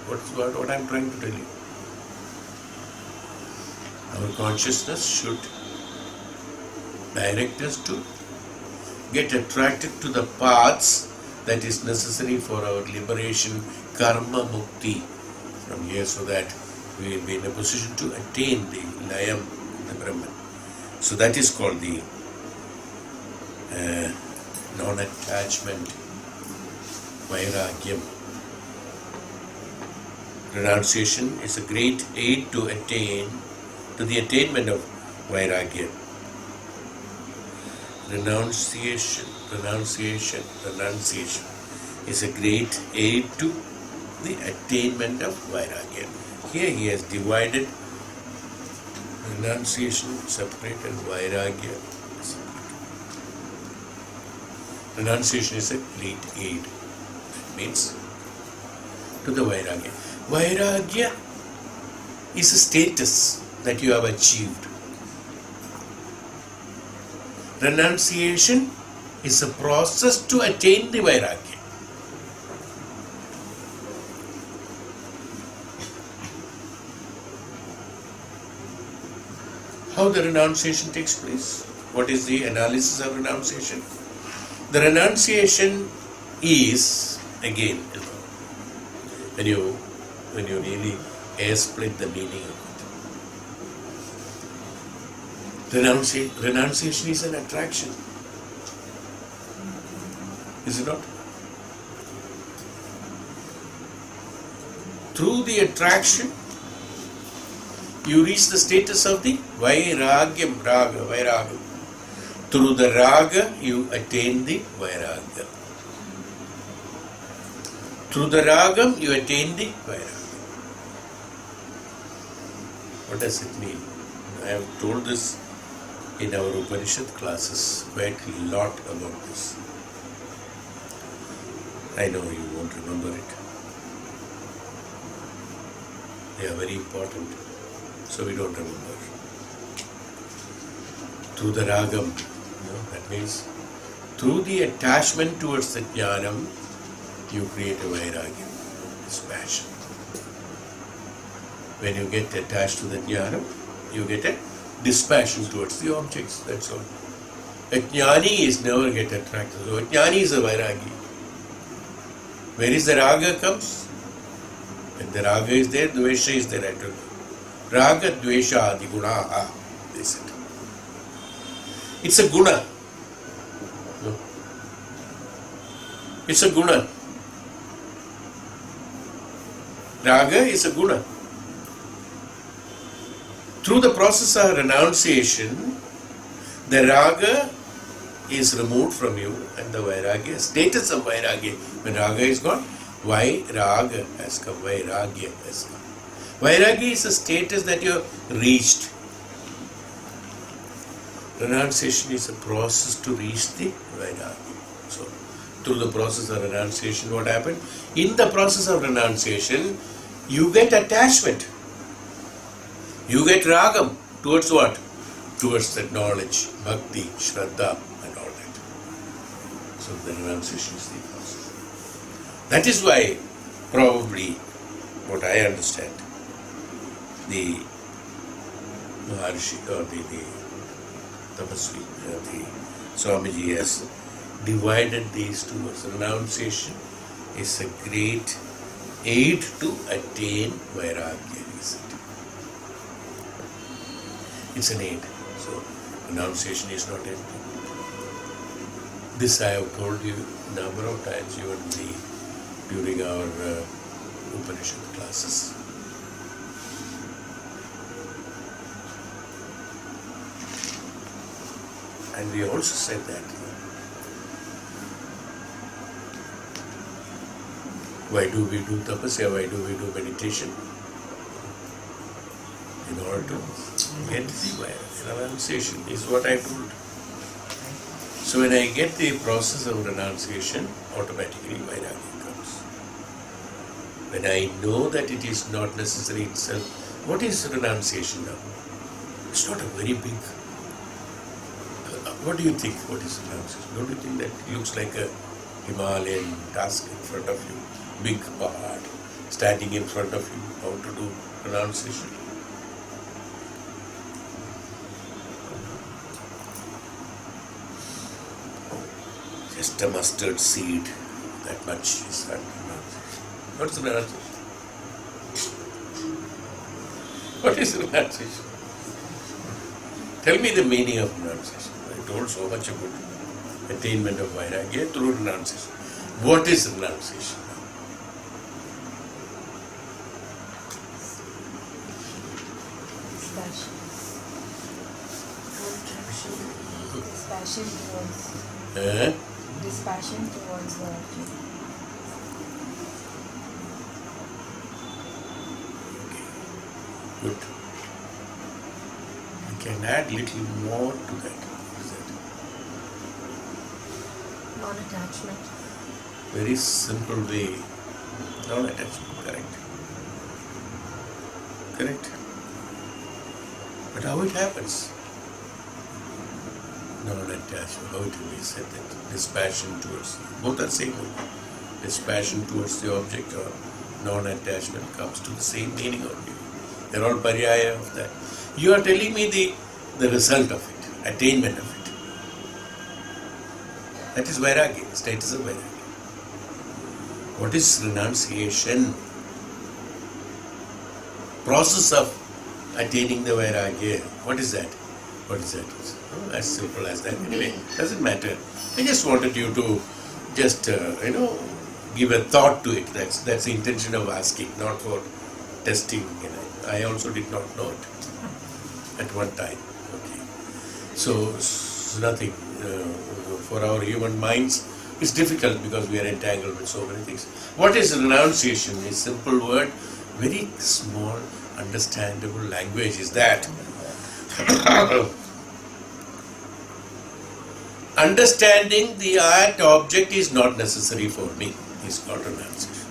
what I am trying to tell you, our consciousness should direct us to get attracted to the paths that is necessary for our liberation, karma mukti from here, so that we will be in a position to attain the Layam, the Brahman. So that is called the non-attachment, Vairagyam. Renunciation is a great aid to the attainment of Vairagya. Renunciation is a great aid to the attainment of Vairagya. Here he has divided renunciation separate and Vairagya separate. Renunciation is a great aid. That means to the Vairagya. Vairagya is a status that you have achieved. Renunciation is a process to attain the Vairagya. How the renunciation takes place? What is the analysis of renunciation? The renunciation is, again, when you really split the meaning of it. Renunciation is an attraction. Is it not? Through the attraction, you reach the status of the Vairagyam, Vairagya. Through the Raga, you attain the Vairagya. Through the Ragam, you attain the Vairagya. What does it mean? I have told this in our Upanishad classes quite a lot about this. I know you won't remember it. They are very important, so we don't remember. Through the Ragam, that means through the attachment towards the Jnanam, you create a Vairagya, this passion. When you get attached to the Jnanam, you get a dispassion towards the objects, that's all. A Jnani is never get attracted. So a Jnani is a Vairagi. Where is the Raga comes? When the Raga is there, Dvesha is there. Raga, Dvesha, Adi Guna, they said. It's a Guna. No. It's a Guna. Raga is a Guna. Through the process of renunciation, the Raga is removed from you and the Vairagya, status of Vairagya. When Raga is gone, Vairagya has come, Vairagya has come. Vairagya is a status that you have reached. Renunciation is a process to reach the Vairagya. So, through the process of renunciation, what happened? In the process of renunciation, you get attachment. You get ragam. Towards what? Towards that knowledge, bhakti, shraddha and all that. So the renunciation is the process. That is why, probably, what I understand, the Maharshi or the Tapasvi, the Swamiji has divided these two words. Renunciation is a great aid to attain Vairagya, he said. It's an aid. So, renunciation is not empty. This I have told you a number of times even during our Upanishad classes. And we also said that. Why do we do tapasya? Why do we do meditation? In order to get the renunciation is what I told. So when I get the process of renunciation, automatically Vairagya comes. When I know that it is not necessary itself, what is renunciation now? It's not a very big. What do you think? What is renunciation? Don't you think that it looks like a Himalayan task in front of you? Big part standing in front of you, how to do renunciation? Just a mustard seed, that much is not renunciation. What's the renunciation? What is renunciation? Tell me the meaning of renunciation. I told so much about attainment of Vairagya through renunciation. What is renunciation? Dispassion towards the object. Good. We can add little more to that. What is that? Non-attachment. Very simple way. Non-attachment. Correct. Correct. But how it happens? Non-attachment. How it will be said that? Dispassion towards. Both are same word. Dispassion towards the object or non-attachment comes to the same meaning only. They're all paryaya of that. You are telling me the result of it, attainment of it. That is Vairagya, status of Vairagya. What is renunciation? Process of attaining the Vairagya. What is that? What is that? As simple as that. Anyway, doesn't matter. I just wanted you to just, give a thought to it. That's the intention of asking, not for testing. I also did not know it at one time. Okay. So, it's nothing. For our human minds, it's difficult because we are entangled with so many things. What is renunciation? A simple word, very small, understandable language is that. Understanding the art object is not necessary for me. It's not renunciation.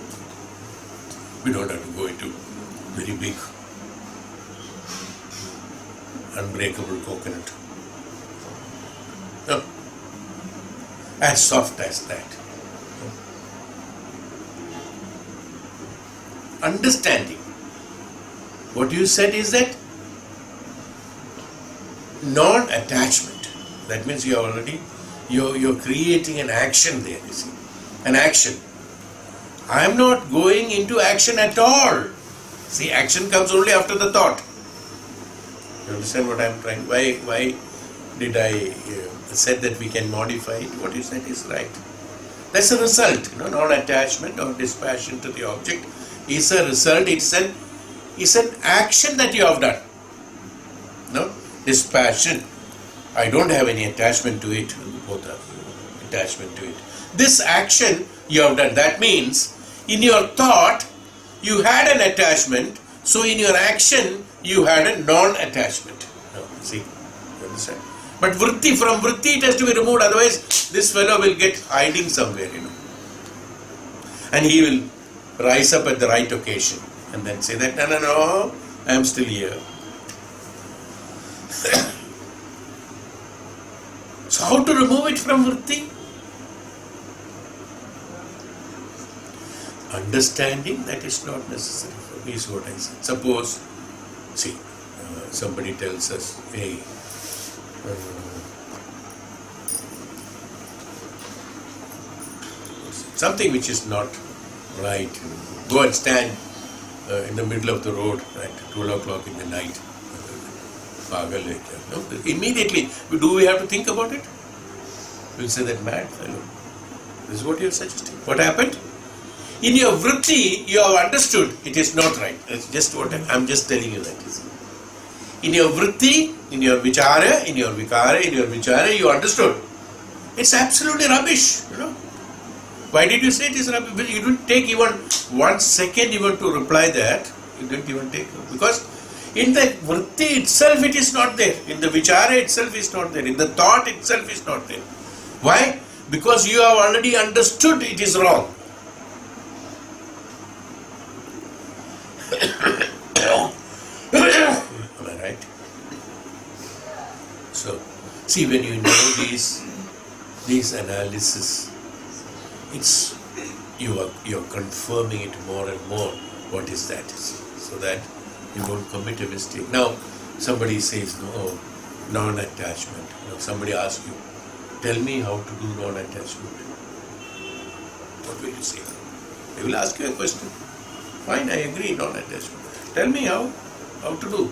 We don't have to go into very big, unbreakable coconut. No. As soft as that. Understanding. What you said is that non-attachment. That means you are already, you're creating an action there, you see. An action. I am not going into action at all. See, action comes only after the thought. You understand what I am trying? Why did I said that we can modify it? What you said is right. That's a result. Non-attachment or dispassion to the object is a result. It's an action that you have done. No? Dispassion. I don't have any attachment to it. Both have attachment to it. This action you have done. That means in your thought you had an attachment. So in your action you had a non-attachment. No, see, you understand? But from vritti it has to be removed. Otherwise this fellow will get hiding somewhere, and he will rise up at the right occasion and then say that no, I am still here. So how to remove it from vritti? Understanding that is not necessary for me is what I said. Suppose, see, somebody tells us, hey, something which is not right, go and stand in the middle of the road at 12 o'clock in the night. Pagal like that. No? Immediately, do we have to think about it? We'll say that mad fellow. This is what you're suggesting. What happened? In your vritti, you have understood it is not right. That's just what I'm just telling you that. In your vritti, in your vichara, in your vikara, in your vichara, you understood. It's absolutely rubbish. Why did you say it is rubbish? Well, you didn't take even 1 second even to reply that. You didn't even take, because in the vritti itself it is not there. In the vichara itself is not there. In the thought itself is not there. Why? Because you have already understood it is wrong. Am I right? So, see, when you know these analysis, it's you're confirming it more and more. What is that? So that you won't commit a mistake. Now, somebody says no, non-attachment. Somebody asks you, tell me how to do non-attachment. What will you say? They will ask you a question. Fine, I agree, non-attachment. Tell me how. How to do?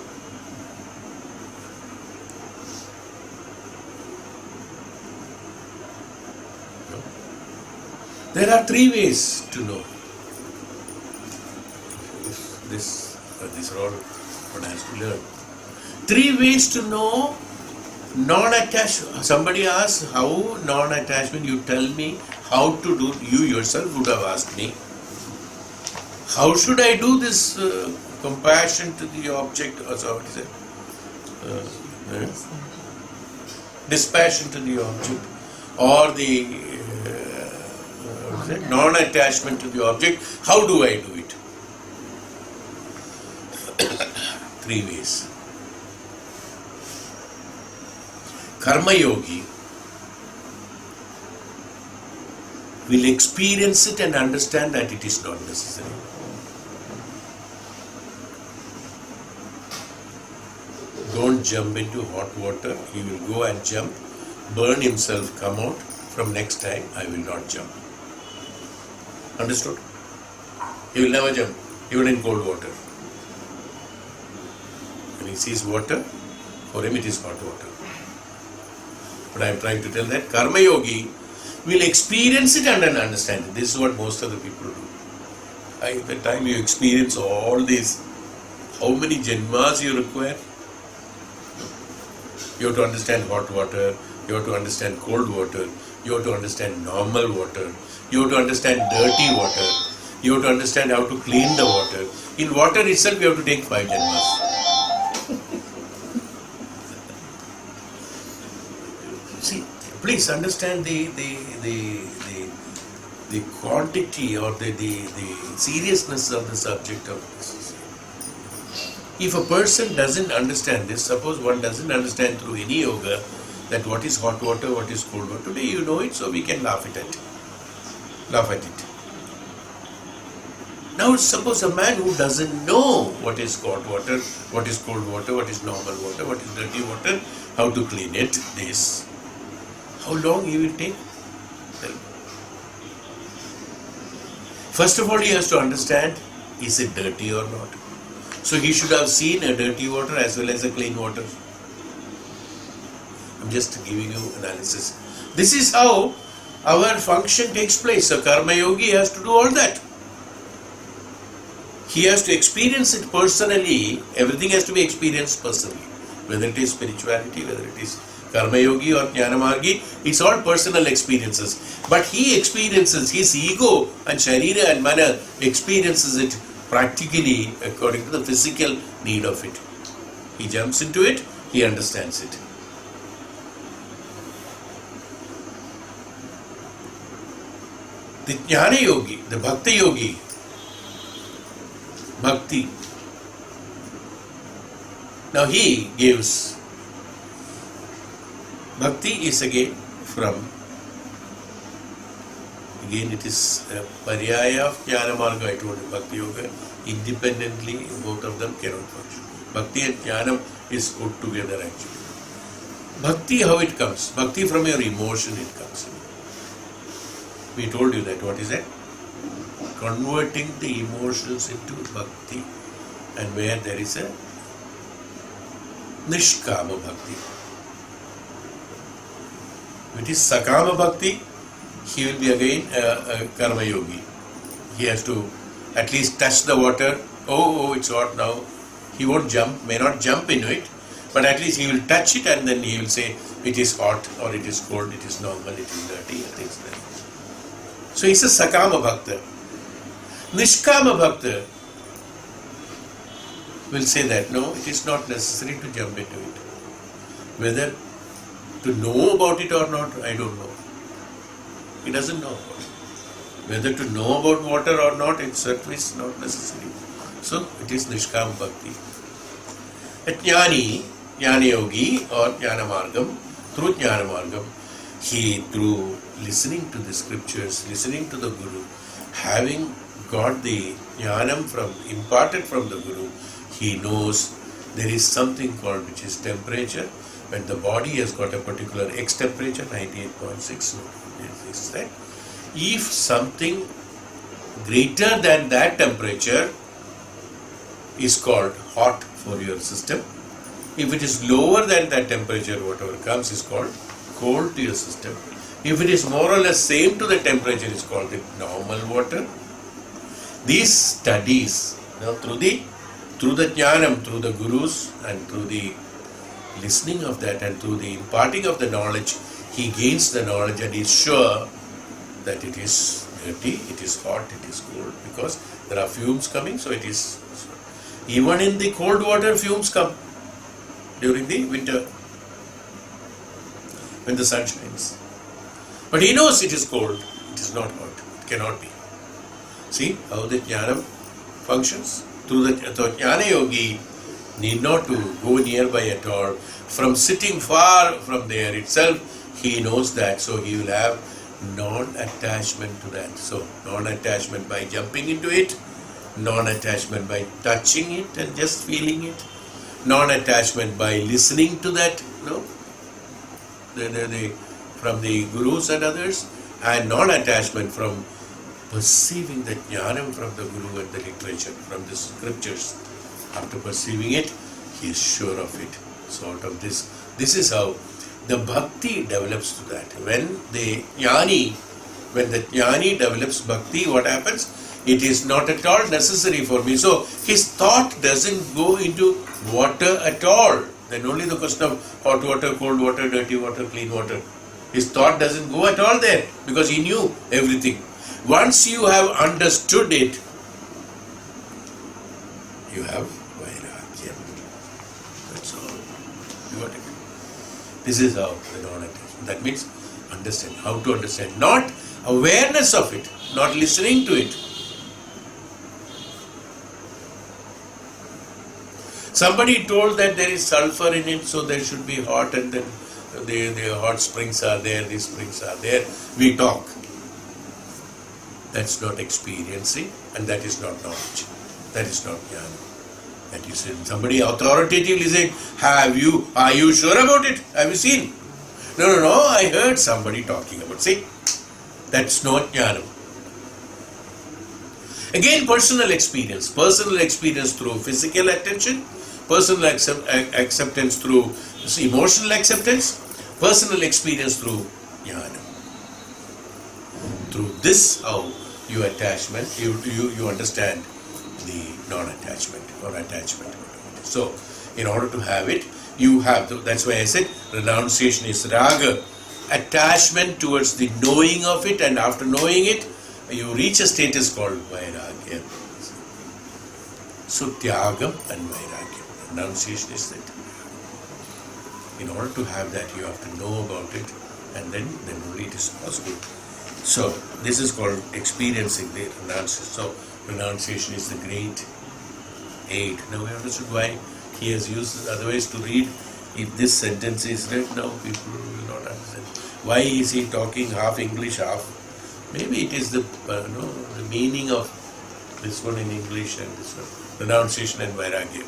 No. There are three ways to know. These are all one has to learn. Three ways to know non-attachment. Somebody asks, how non-attachment? You tell me how to do. You yourself would have asked me, how should I do this compassion to the object, or so what is it? Dispassion to the object, or the what is it? Non-attachment to the object. How do I do it? Three ways. Karma yogi will experience it and understand that it is not necessary. Don't jump into hot water. He will go and jump, burn himself, come out. From next time, I will not jump. Understood? He will never jump, even in cold water. When he sees water, for him it is hot water. But I am trying to tell that Karma Yogi will experience it and understand it. This is what most of the people do. By the time you experience all these, how many janmas you require? You have to understand hot water, you have to understand cold water, you have to understand normal water, you have to understand dirty water, you have to understand how to clean the water. In water itself, you have to take 5 janmas. See, please understand the quantity or the seriousness of the subject of this. If a person doesn't understand this, suppose one doesn't understand through any yoga that what is hot water, what is cold water. Today you know it, so we can laugh at it. Now suppose a man who doesn't know what is hot water, what is cold water, what is normal water, what is dirty water, how to clean it, this. How long he will take? First of all, he has to understand, is it dirty or not? So he should have seen a dirty water as well as a clean water. I'm just giving you analysis. This is how our function takes place. So Karma Yogi has to do all that. He has to experience it personally. Everything has to be experienced personally. Whether it is spirituality, whether it is Karma Yogi or Jnana Margi, it's all personal experiences. But he experiences, his ego and Sharira and Mana experiences it practically according to the physical need of it. He jumps into it, he understands it. The Jnana Yogi, the Bhakti Yogi, Bhakti. Now he gives. Bhakti is again it is a paryaya of Jnana Marga. I told you, Bhakti Yoga, independently, both of them cannot function. Bhakti and Jnanam is put together actually. Bhakti, how it comes? Bhakti from your emotion it comes. We told you that. What is that? Converting the emotions into Bhakti, and where there is a Nishkama Bhakti. If it is Sakama Bhakti, he will be again a Karma Yogi. He has to at least touch the water. Oh, it's hot now. He won't jump, may not jump into it, but at least he will touch it and then he will say it is hot or it is cold, it is normal, it is dirty, and things like that. So he's a Sakama Bhakta. Nishkama Bhakta will say that no, it is not necessary to jump into it. Whether to know about it or not, I don't know. He doesn't know about it. Whether to know about water or not, it certainly is not necessary. So it is Nishkam Bhakti. A Jnani, Jnana Yogi or Jnana Margam, through Jnana Margam, he through listening to the scriptures, listening to the Guru, having got the Jnanam imparted from the Guru, he knows there is something called which is temperature. When the body has got a particular X temperature, 98.6, is that if something greater than that temperature is called hot for your system. If it is lower than that temperature, whatever comes is called cold to your system. If it is more or less same to the temperature, is called the normal water. These studies, through the jnanam, through the gurus and through the listening of that and through the imparting of the knowledge, he gains the knowledge and is sure that it is dirty, it is hot, it is cold, because there are fumes coming, so it is. Even in the cold water, fumes come during the winter when the sun shines. But he knows it is cold, it is not hot, it cannot be. See how the jnanam functions? Through the jnana yogi need not to go nearby at all. From sitting far from there itself, he knows that, so he will have non-attachment to that. So non-attachment by jumping into it, non-attachment by touching it and just feeling it, non-attachment by listening to that, from the gurus and others, and non-attachment from perceiving the jnanam from the guru and the literature, from the scriptures. After perceiving it, he is sure of it. So out of this is how the bhakti develops to that. When the jnani develops bhakti, what happens? It is not at all necessary for me. So his thought doesn't go into water at all. Then only the question of hot water, cold water, dirty water, clean water. His thought doesn't go at all there because he knew everything. Once you have understood it, you have Vairagya. That's all. You got it. This is how the non-attachment. That means understand. How to understand. Not awareness of it. Not listening to it. Somebody told that there is sulfur in it, so there should be hot, and then the hot springs are there, these springs are there. We talk. That's not experiencing, and that is not knowledge. That is not jnana. That is somebody authoritatively saying, are you sure about it? Have you seen? No, I heard somebody talking about. See, that's not jnana. Again, personal experience through physical attention, personal acceptance through emotional acceptance, personal experience through jnana. Through this, how you attachment, you understand the non-attachment or attachment. So, in order to have it, you have to, that's why I said renunciation is raga, attachment towards the knowing of it, and after knowing it, you reach a status called Vairagya. So, Tyagam and Vairagya. Renunciation is that. In order to have that, you have to know about it, and then only it is possible. So, this is called experiencing the renunciation. So, renunciation is the great aid. Now, we understood why he has used otherwise to read. If this sentence is read now, people will not understand. Why is he talking half English, half? Maybe it is the meaning of this one in English and this one, renunciation and Vairagya.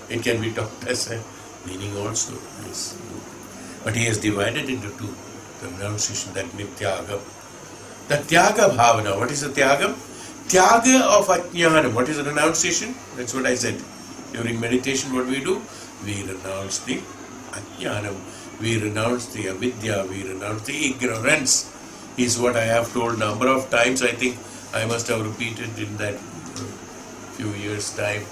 It can be taught as a meaning also. Yes. But he has divided into two. The renunciation, that means Tyagam. The Tyaga Bhavana. What is the Tyagam? Tyaga of Ajnanam. What is the renunciation? That's what I said. During meditation, what we do? We renounce the Ajnanam. We renounce the avidya. We renounce the ignorance. Is what I have told number of times. I think I must have repeated in that few years' time.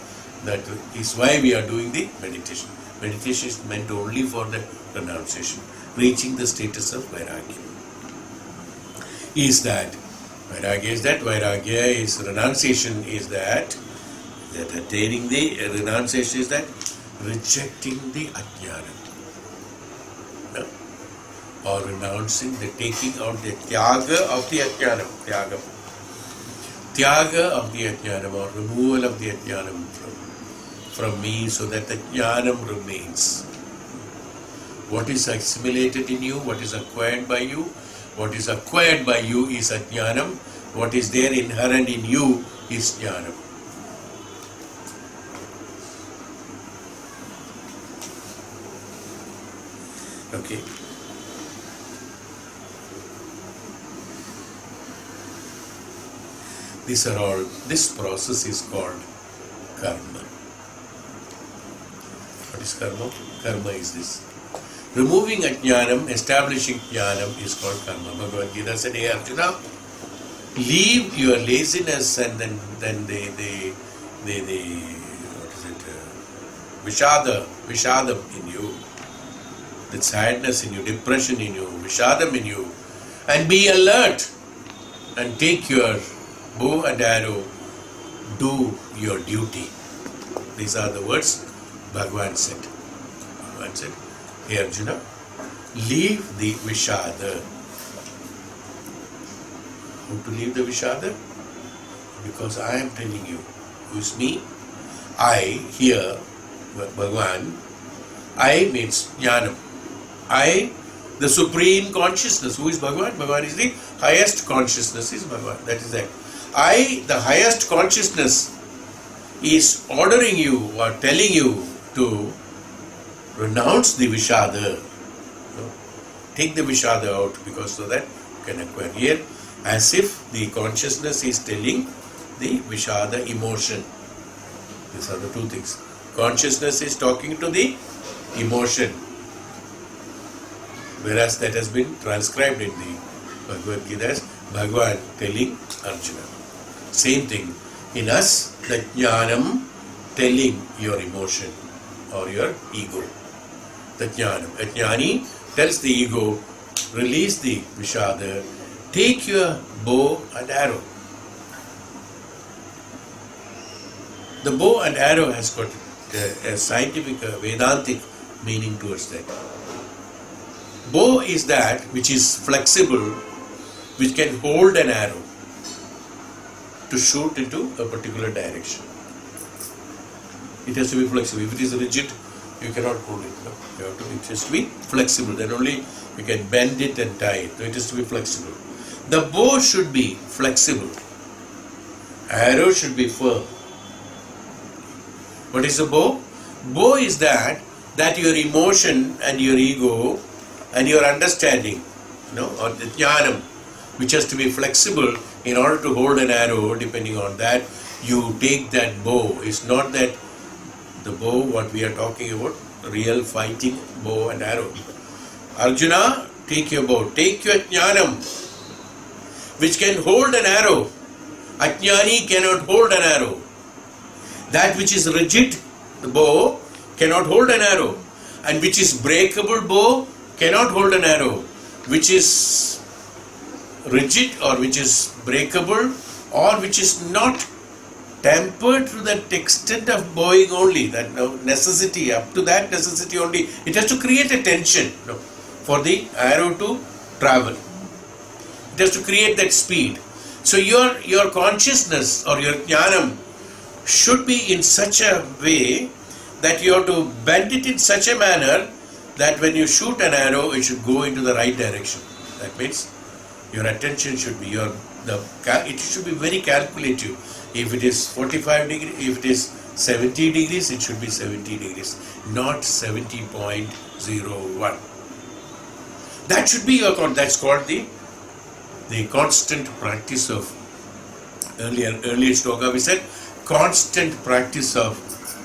That is why we are doing the meditation. Meditation is meant only for the renunciation, reaching the status of Vairagya. Vairagya is renunciation is that attaining the renunciation is that rejecting the ajnana. No? Or renouncing the taking out the tyaga of the ajnana. Tyaga of the ajnana, or removal of the ajnana from me, so that the jnanam remains. What is assimilated in you, what is acquired by you, what is acquired by you is ajnanam, what is there inherent in you is jnanam. Okay. This process is called karma. What is karma? Karma is this. Removing ajnanam, establishing jnanam is called karma. Bhagavad Gita said, hey Arjuna, leave your laziness and then the what is it, vishadam in you, the sadness in you, depression in you, vishadam in you, and be alert and take your bow and arrow, do your duty. These are the words Bhagavan said. Bhagavan said, hey Arjuna, leave the vishada. How to leave the vishada? Because I am telling you, who is me? I, here, Bhagavan, I means jnanam. I, the supreme consciousness. Who is Bhagavan? Bhagavan is the highest consciousness, is Bhagavan. That is that. I, the highest consciousness, is ordering you or telling you to renounce the vishada. Take the vishada out, because so that you can acquire here, as if the consciousness is telling the vishada emotion. These are the two things. Consciousness is talking to the emotion, whereas that has been transcribed in the Bhagavad Gita as Bhagavan telling Arjuna. Same thing. In us, the jnanam telling your emotion or your ego. The jnanam. A jnani tells the ego, release the vishada, take your bow and arrow. The bow and arrow has got a scientific, Vedantic meaning towards that. Bow is that which is flexible, which can hold an arrow to shoot into a particular direction. It has to be flexible. If it is rigid, you cannot hold it. No? It has to be flexible. Then only you can bend it and tie it. So it has to be flexible. The bow should be flexible. Arrow should be firm. What is the bow? Bow is that your emotion and your ego and your understanding, or the jnanam, which has to be flexible in order to hold an arrow. Depending on that, you take that bow. It's not that the bow what we are talking about, real fighting bow and arrow. Arjuna, take your bow. Take your jnanam, which can hold an arrow. Ajnani cannot hold an arrow. That which is rigid, the bow, cannot hold an arrow. And which is breakable bow, cannot hold an arrow. Which is rigid or which is breakable or which is not tempered to that extent of bowing only, that necessity, up to that necessity only. It has to create a tension for the arrow to travel. It has to create that speed. So your consciousness or your jnanam should be in such a way that you have to bend it in such a manner that when you shoot an arrow, it should go into the right direction. That means your attention should be it should be very calculative. If it is 45 degrees, if it is 70 degrees, it should be 70 degrees, not 70.01. That should be your that's called the constant practice of earlier sloka we said constant practice of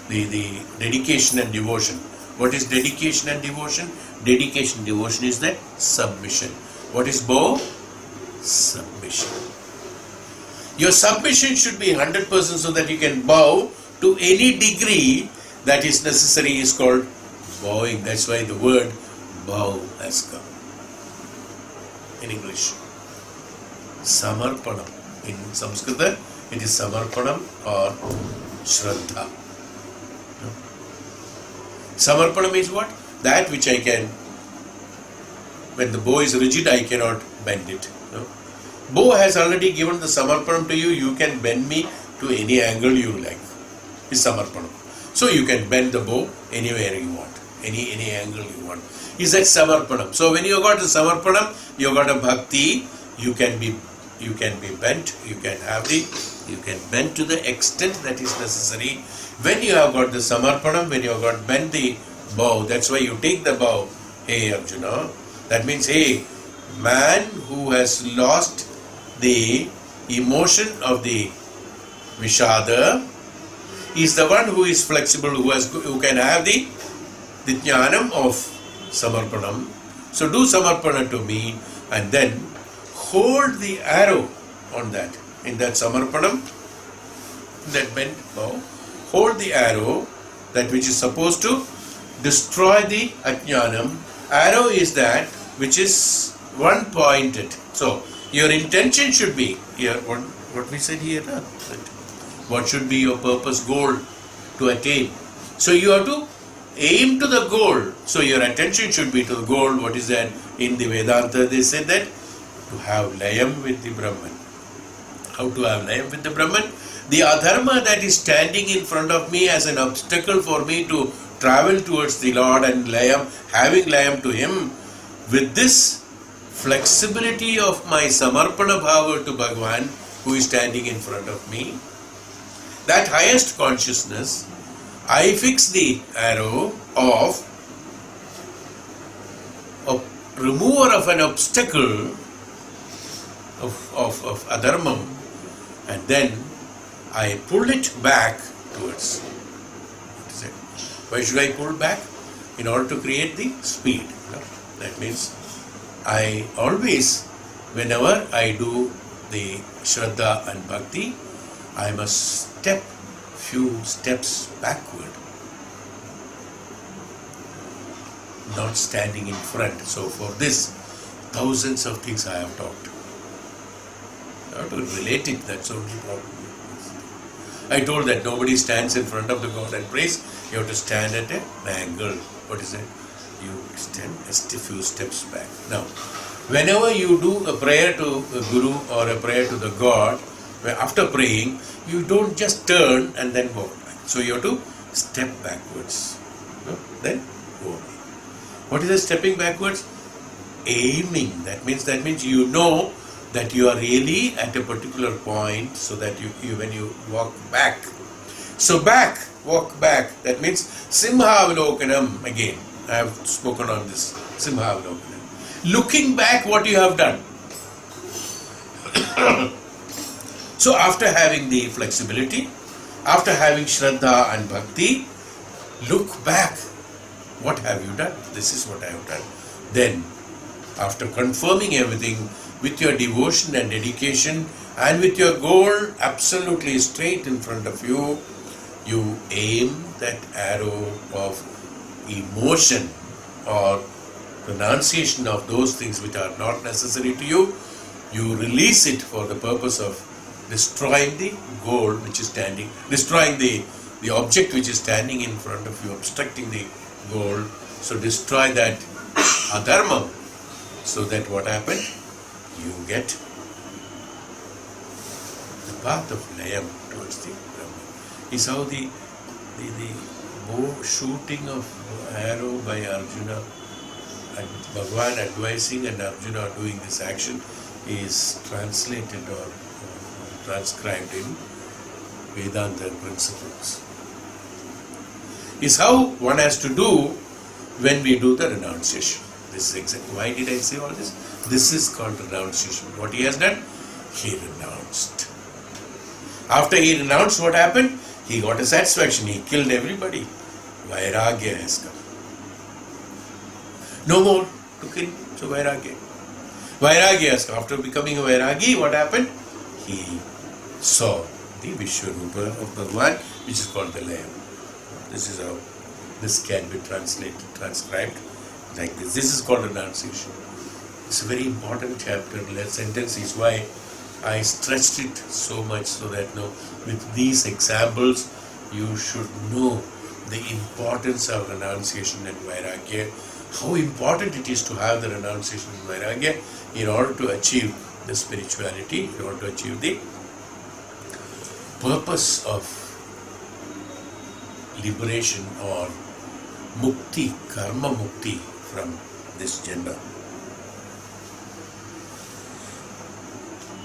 the dedication and devotion. What is dedication and devotion? Dedication and devotion is that submission. What is bow? Submission. Your submission should be 100% so that you can bow to any degree that is necessary is called bowing. That's why the word bow has come. In English, Samarpanam. In Sanskrit, it is Samarpanam or Shraddha. Samarpanam is what? That which I can, when the bow is rigid, I cannot bend it. Bow has already given the Samarpanam to you, you can bend me to any angle you like. Is Samarpanam. So you can bend the bow anywhere you want, any angle you want. Is that Samarpanam. So when you got the Samarpanam, you got a bhakti, you can be bent, you can bend to the extent that is necessary. When you have got the Samarpanam, when you have got bent the bow, that's why you take the bow. Hey Arjuna, that means, hey, man who has lost the emotion of the Vishada is the one who is flexible, who can have the jnanam of samarpanam. So do samarpana to me and then hold the arrow on that. In that samarpanam, that bent bow, hold the arrow, that which is supposed to destroy the ajnanam. Arrow is that which is one pointed. So your intention should be here. What we said here, that what should be your purpose, goal to attain. So you have to aim to the goal. So your attention should be to the goal. What is that? In the Vedanta they said that to have layam with the Brahman. How to have layam with the Brahman? The adharma that is standing in front of me as an obstacle for me to travel towards the Lord and layam, having layam to Him, with this flexibility of my samarpana bhava to Bhagavan who is standing in front of me, that highest consciousness, I fix the arrow of a remover of an obstacle of adharmam, and then I pull it back towards. What is it? Why should I pull back? In order to create the speed. No? That means I always, whenever I do the Shraddha and Bhakti, I must step few steps backward, not standing in front. So for this, thousands of things I have talked. I have to relate it, that's only problem. I told that nobody stands in front of the God and prays. You have to stand at an angle. What is it? You stand a few steps back. Now, whenever you do a prayer to a Guru or a prayer to the God, after praying, you don't just turn and then walk back. So you have to step backwards. No? Then go away. What is the stepping backwards? Aiming. That means you know that you are really at a particular point, so that you when you walk back. So back, walk back. That means simhavalokanam again. I have spoken on this. Simhavalokanam. Looking back what you have done. So after having the flexibility, after having Shraddha and Bhakti, look back. What have you done? This is what I have done. Then, after confirming everything with your devotion and dedication and with your goal absolutely straight in front of you, you aim that arrow of emotion or renunciation of those things which are not necessary to you. You release it for the purpose of destroying the goal which is standing, destroying the object which is standing in front of you, obstructing the goal. So destroy that adharma, so that what happened? You get the path of layam towards the Brahman. Is how the bow shooting of arrow by Arjuna, and Bhagavan advising and Arjuna doing this action is translated or transcribed in Vedanta principles. Is how one has to do when we do the renunciation. This is exactly why did I say all this? This is called renunciation. What he has done? He renounced. After he renounced, what happened? He got a satisfaction. He killed everybody. Vairagya has come. No more to kill. So Vairagya. Vairagya has come. After becoming a Vairagi, what happened? He saw the Vishwarupa of Bhagavan, which is called the Layam. This is how this can be transcribed like this. This is called renunciation. It's a very important chapter. The sentence is why I stretched it so much, so that with these examples you should know the importance of renunciation and Vairagya, how important it is to have the renunciation and Vairagya in order to achieve the spirituality, in order to achieve the purpose of liberation or mukti, karma mukti from this gender.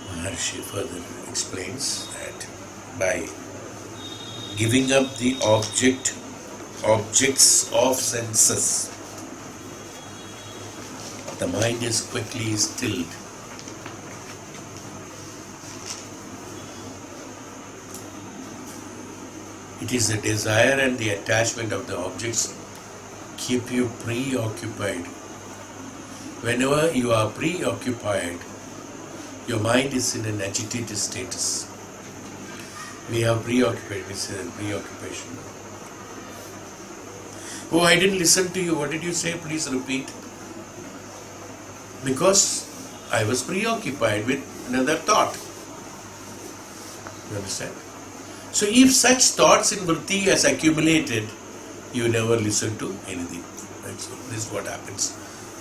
Maharshi further explains that by giving up the objects of senses, the mind is quickly stilled. It is the desire and the attachment of the objects keep you preoccupied. Whenever you are preoccupied, your mind is in an agitated status. We have preoccupied, we say preoccupation. Oh, I didn't listen to you. What did you say? Please repeat. Because I was preoccupied with another thought. You understand? So if such thoughts in vritti has accumulated, you never listen to anything. Right? So this is what happens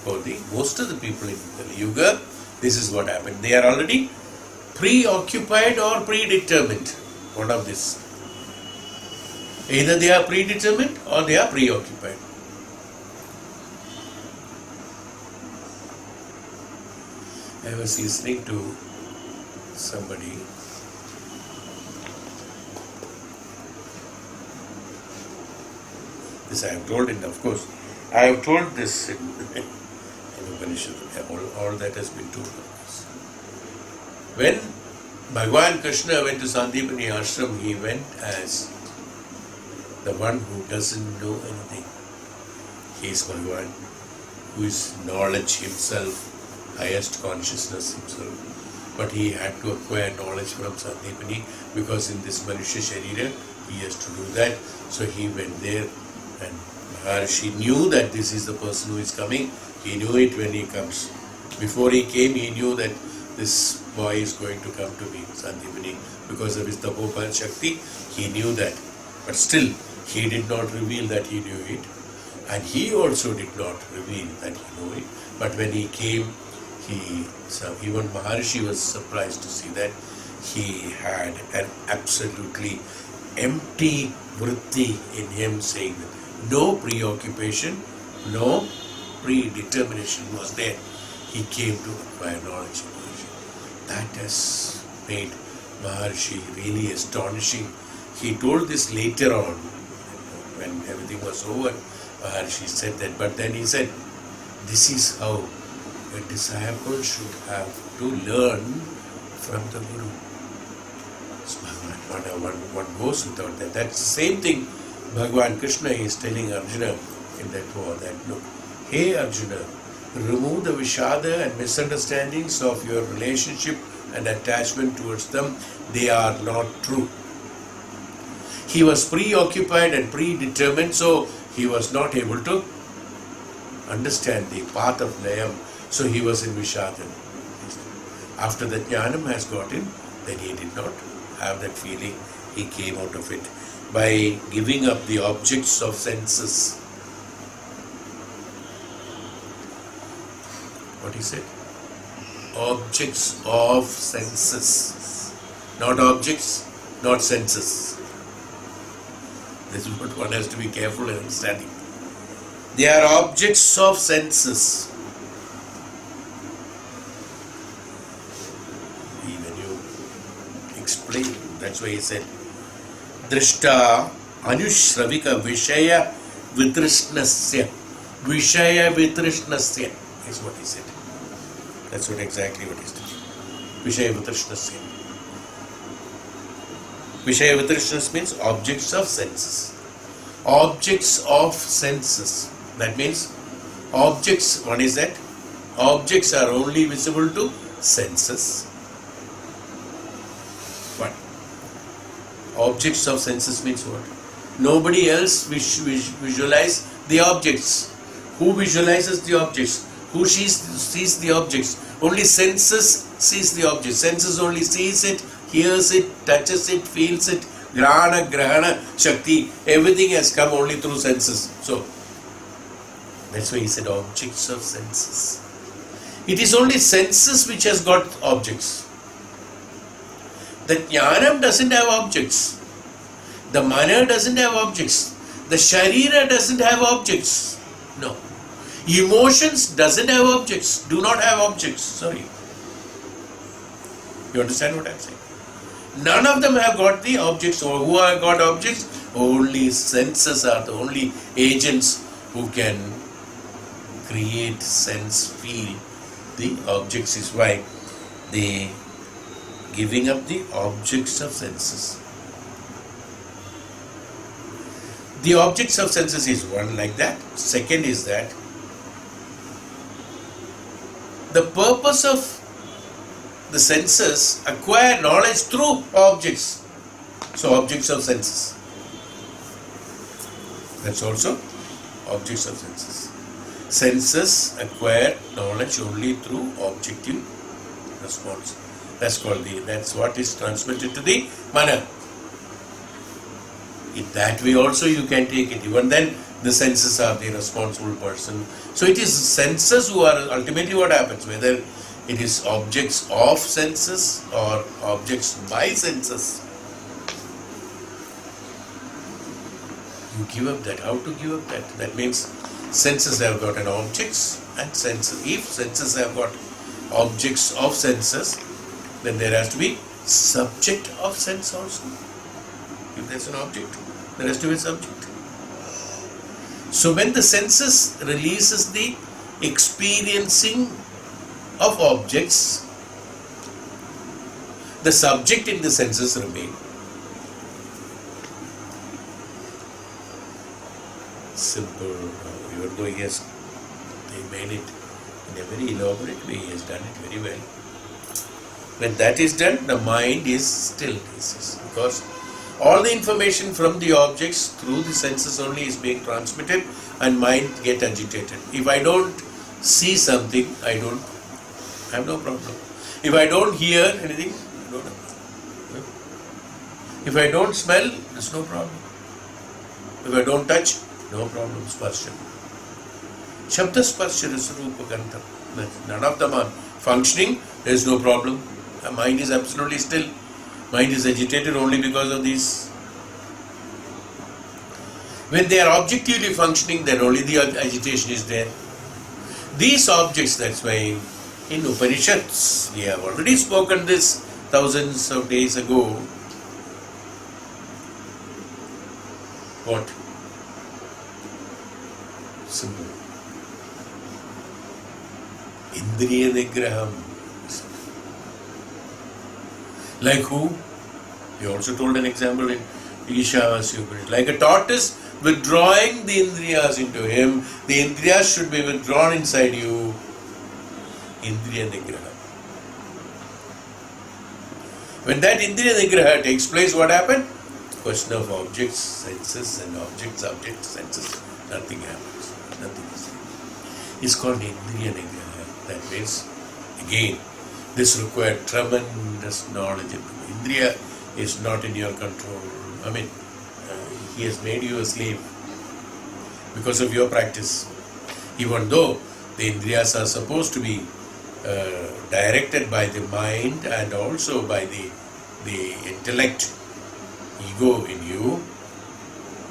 for most of the people in the Yuga. This is what happened. They are already preoccupied or predetermined. One of this. Either they are predetermined or they are preoccupied. I was listening to somebody. This I have told in, of course, I have told this in Upanishad. All that has been told. When Bhagavan Krishna went to Sandipani Ashram, he went as the one who doesn't know anything. He is Bhagavan, who is knowledge himself, highest consciousness himself. But he had to acquire knowledge from Sandipani because in this Manushya Sharira, he has to do that. So he went there and Maharshi knew that this is the person who is coming. He knew it when he comes. Before he came, he knew that this boy is going to come to me, Sandipani, because of his Tapopan Shakti. He knew that. But still, he did not reveal that he knew it. And he also did not reveal that he knew it. But when he came, even Maharshi was surprised to see that he had an absolutely empty vritti in him, saying that no preoccupation, no predetermination was there. He came to acquire knowledge. That has made Maharshi really astonishing. He told this later on, when everything was over. Maharshi said that, but then he said, this is how a disciple should have to learn from the Guru. One goes without that. That's the same thing Bhagavan Krishna is telling Arjuna in that war, that look, hey Arjuna, remove the vishada and misunderstandings of your relationship and attachment towards them. They are not true. He was preoccupied and predetermined, so he was not able to understand the path of Layam, so he was in Vishada. After the Jnanam has got him, then he did not have that feeling. He came out of it by giving up the objects of senses. What he said? Objects of senses. Not objects, not senses. This is what one has to be careful in understanding. They are objects of senses. When you explain, that's why he said, Drishta Anushravika Vishaya Vitrishnasya. Vishaya Vitrishnasya is what he said. That's exactly what he said. Vishaya Vitrishnasya. Vishaya Vitrishnas means objects of senses. Objects of senses. That means objects, what is that? Objects are only visible to senses. What? Objects of senses means what? Nobody else visualize the objects. Who visualizes the objects? Who sees the objects? Only senses sees the objects. Senses only sees it, hears it, touches it, feels it. Grahana, Shakti, everything has come only through senses. So, that's why he said objects of senses. It is only senses which has got objects. The Jnanam doesn't have objects. The Mana doesn't have objects. The Sharira doesn't have objects. No. Emotions doesn't have objects. Do not have objects. Sorry. You understand what I'm saying? None of them have got the objects. Or who have got objects? Only senses are the only agents who can create, sense, feel the objects. Is why they giving up the objects of senses. The objects of senses is one like that. Second is that the purpose of the senses acquire knowledge through objects. So objects of senses. That's also objects of senses. Senses acquire knowledge only through objective response. That's what is transmitted to the mana. In that way also you can take it. Even then the senses are the responsible person. So it is senses who are ultimately what happens, whether it is objects of senses or objects by senses. You give up that. How to give up that? That means senses have got an objects and senses. If senses have got objects of senses, then there has to be subject of sense also. If there's an object, there has to be a subject. So when the senses releases the experiencing of objects, the subject in the senses remain. Simple. Even though he made it in a very elaborate way, he has done it very well. When that is done, the mind is still, because all the information from the objects through the senses only is being transmitted and mind get agitated. If I don't see something, I have no problem. If I don't hear anything, I don't have a problem. If I don't smell, there's no problem. If I don't touch, no problem. Sparsha. Shabda sparsha rupa gandha. None of them are functioning, there is no problem. The mind is absolutely still. Mind is agitated only because of these. When they are objectively functioning, then only the agitation is there. These objects, that's why in Upanishads, we have already spoken this thousands of days ago. What? Simple. Indriya Nigraham. Like who? We also told an example in Ishavasya. Like a tortoise withdrawing the Indriyas into him, the Indriyas should be withdrawn inside you. Indriya Nigraha. When that Indriya Nigraha takes place, what happened? Question of objects, senses, and objects, senses. Nothing happens. Nothing is there. It's called Indriya Nigraha. That means, again, this required tremendous knowledge. Indriya is not in your control. I mean, he has made you a slave because of your practice. Even though the Indriyas are supposed to be directed by the mind and also by the intellect, ego in you,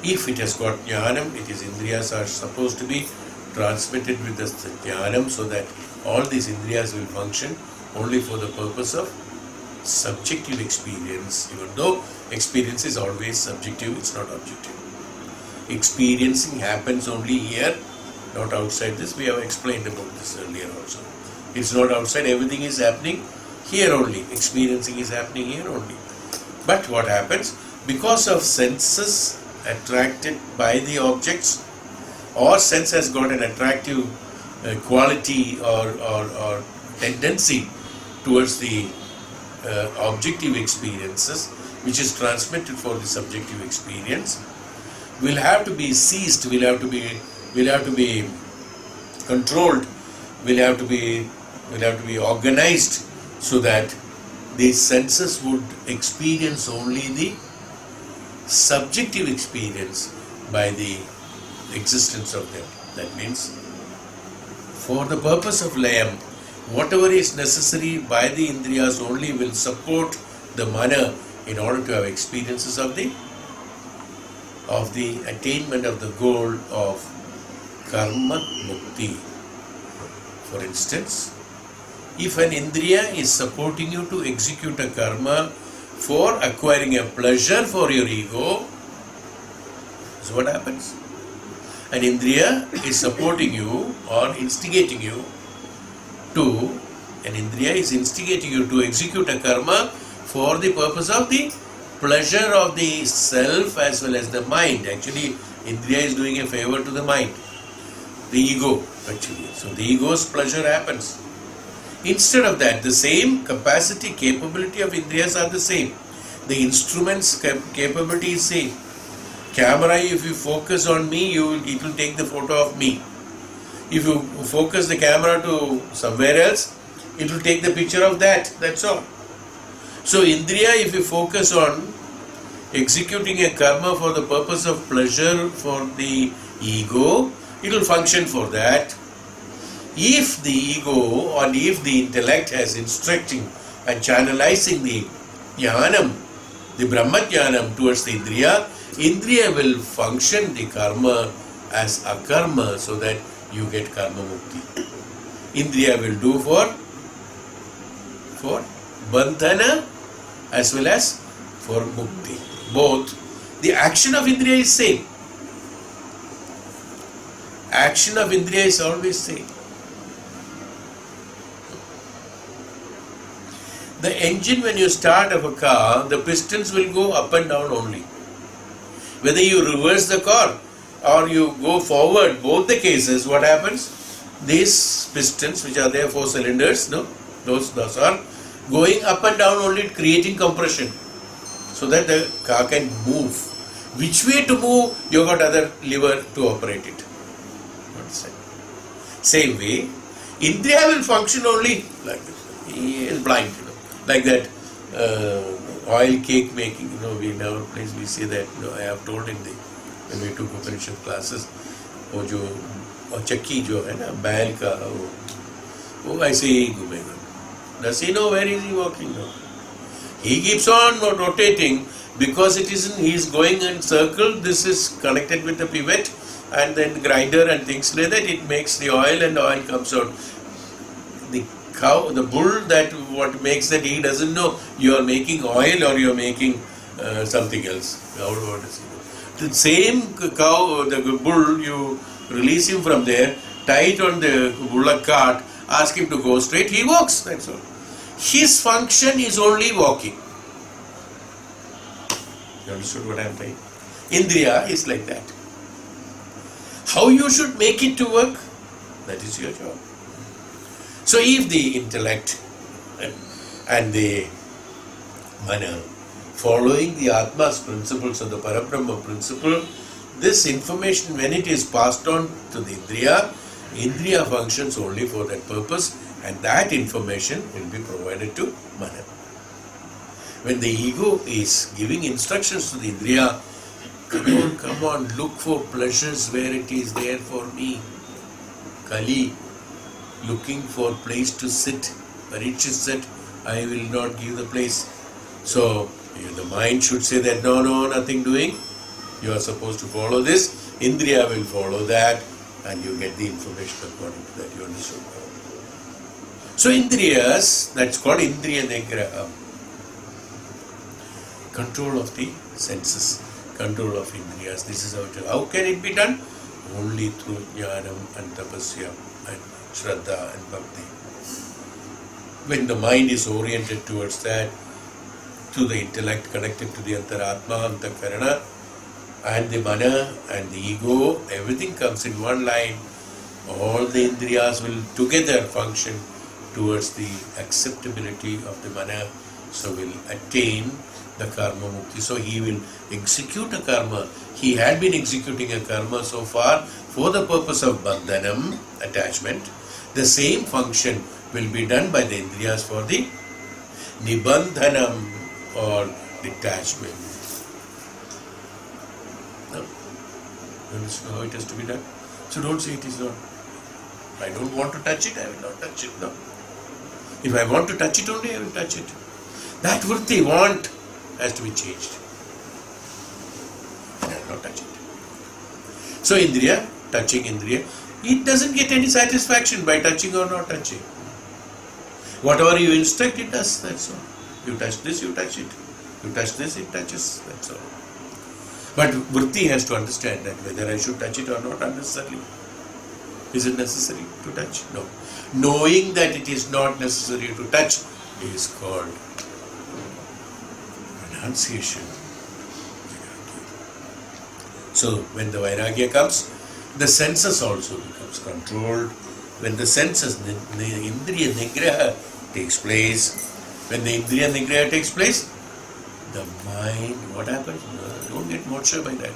if it has got jnanam, it is Indriyas are supposed to be transmitted with the jnanam so that all these Indriyas will function only for the purpose of subjective experience, even though experience is always subjective, it's not objective. Experiencing happens only here, not outside this. We have explained about this earlier also. It's not outside, everything is happening here only. Experiencing is happening here only. But what happens? Because of senses attracted by the objects, or sense has got an attractive quality or tendency towards the objective experiences, which is transmitted for the subjective experience, will have to be seized, will have to be controlled, will have to be organized so that the senses would experience only the subjective experience by the existence of them. That means, for the purpose of layam, whatever is necessary by the Indriyas only will support the mana in order to have experiences of the attainment of the goal of karma mukti. For instance, if an Indriya is supporting you to execute a karma for acquiring a pleasure for your ego, so what happens? An Indriya is supporting you or instigating you an Indriya is instigating you to execute a karma for the purpose of the pleasure of the self as well as the mind. Actually, Indriya is doing a favor to the mind, the ego actually. So the ego's pleasure happens. Instead of that, the same capacity, capability of Indriyas are the same. The instrument's capability is same. Camera, if you focus on me, it will take the photo of me. If you focus the camera to somewhere else, it will take the picture of that. That's all. So Indriya, if you focus on executing a karma for the purpose of pleasure for the ego, it will function for that. If the ego or if the intellect has instructing and channelizing the jnanam, the Brahma jnanam towards the Indriya, Indriya will function the karma as a karma so that you get karma mukti. Indriya will do for bandhana as well as for mukti. Both. The action of Indriya is same. Action of Indriya is always same. The engine, when you start of a car, the pistons will go up and down only. Whether you reverse the car or you go forward, both the cases, what happens? These pistons, which are there, 4 cylinders, those are going up and down only, creating compression, so that the car can move. Which way to move, you got other lever to operate it. Same way, Indriya will function only like this. He is blind, like that oil cake making. We in our place we say that. I have told in when we took Upanishad classes, वो जो चक्की जो है ना बैल का वो ऐसे ही घूमेगा. Does he know where is he walking now? He keeps on rotating because he is going in circle. This is connected with the pivot and then grinder and things like that. It makes the oil and the oil comes out. The cow, the bull, that what makes that, he doesn't know you are making oil or you are making something else. What is it? The same cow, the bull, you release him from there, tie it on the bullock cart, ask him to go straight, he walks, that's all. His function is only walking. You understood what I am saying? Indriya is like that. How you should make it to work, that is your job. So if the intellect and the mana, following the Atma's principles or the Parabrahma principle, this information, when it is passed on to the Indriya functions only for that purpose, and that information will be provided to mana. When the ego is giving instructions to the Indriya, come on, look for pleasures where it is there for me. Kali, looking for place to sit. Parikshit said, I will not give the place. So, the mind should say that, no, nothing doing. You are supposed to follow this. Indriya will follow that and you get the information according to that. You understood? So, Indriyas, that's called Indriya Nigraha. Control of the senses, control of Indriyas. This is how it is. How can it be done? Only through Jnanam and Tapasya and Shraddha and Bhakti. When the mind is oriented towards that, to the intellect connected to the Antaratma, Antakarana, and the mana and the ego, everything comes in one line. All the Indriyas will together function towards the acceptability of the mana, so will attain the karma mukti. So he will execute a karma. He had been executing a karma so far for the purpose of bandhanam, attachment. The same function will be done by the Indriyas for the nibandhanam or detachment. No? You understand how it has to be done? So don't say it is not. If I don't want to touch it, I will not touch it. No. If I want to touch it only, I will touch it. That vritti, want, has to be changed. And I will not touch it. So Indriya, touching Indriya, it doesn't get any satisfaction by touching or not touching. Whatever you instruct, it does, that's all. You touch this, you touch it. You touch this, it touches, that's all. But vritti has to understand that whether I should touch it or not unnecessarily. Is it necessary to touch? No. Knowing that it is not necessary to touch is called renunciation. So when the Vairagya comes, the senses also becomes controlled. When the senses, the Indriya Nigraha takes place, when the Indriya Nigraha takes place, the mind, what happens? Don't get moksha by that.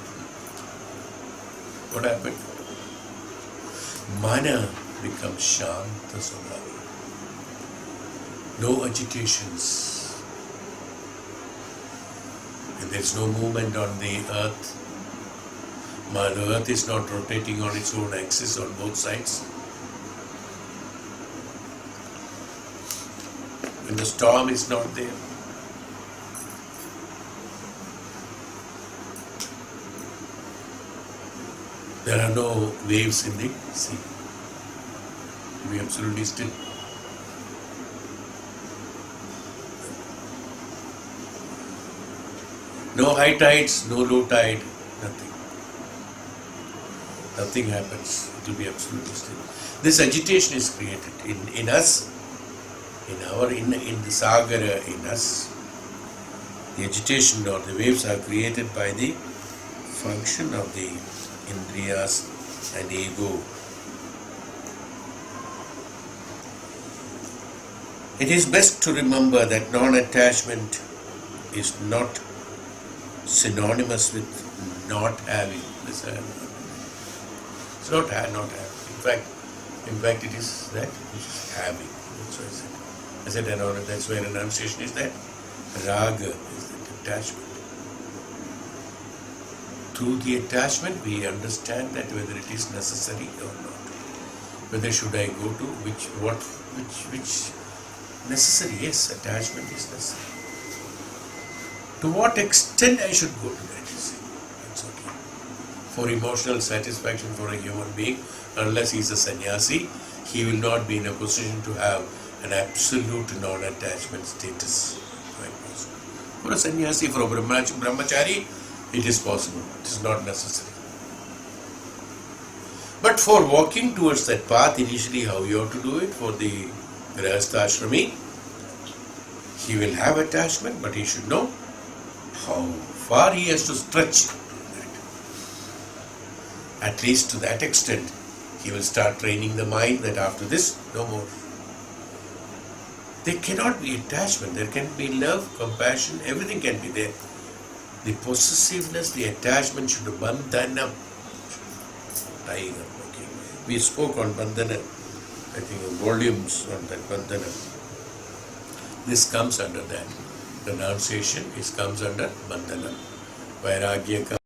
What happened? Mana becomes Shanta Swabhava. No agitations. And there is no movement on the earth. The earth is not rotating on its own axis on both sides. When the storm is not there. There are no waves in the sea. To be absolutely still. No high tides, no low tide, nothing. Nothing happens. It will be absolutely still. This agitation is created in us, in the sagara in us. The agitation or the waves are created by the function of the indriyas and ego. It is best to remember that non-attachment is not synonymous with not having. It's not having. In fact, it is that which is having. That's what I said. That's where renunciation is that. Raga is that attachment. Through the attachment, we understand that whether it is necessary or not. Whether should I go to which necessary? Yes, attachment is necessary. To what extent I should go to that? That's okay. For emotional satisfaction for a human being, unless he is a sannyasi, he will not be in a position to have an absolute non-attachment status. For a sannyasi, for a brahmachari, it is possible. It is not necessary. But for walking towards that path, initially how you have to do it, for the grihastha-ashrami, he will have attachment, but he should know how far he has to stretch that. At least to that extent, he will start training the mind that after this, no more. There cannot be attachment. There can be love, compassion, everything can be there. The possessiveness, the attachment should bandhana. Tying up. Okay. We spoke on bandhana, I think volumes on that bandhana. This comes under that. Renunciation comes under bandhana. Vairagya comes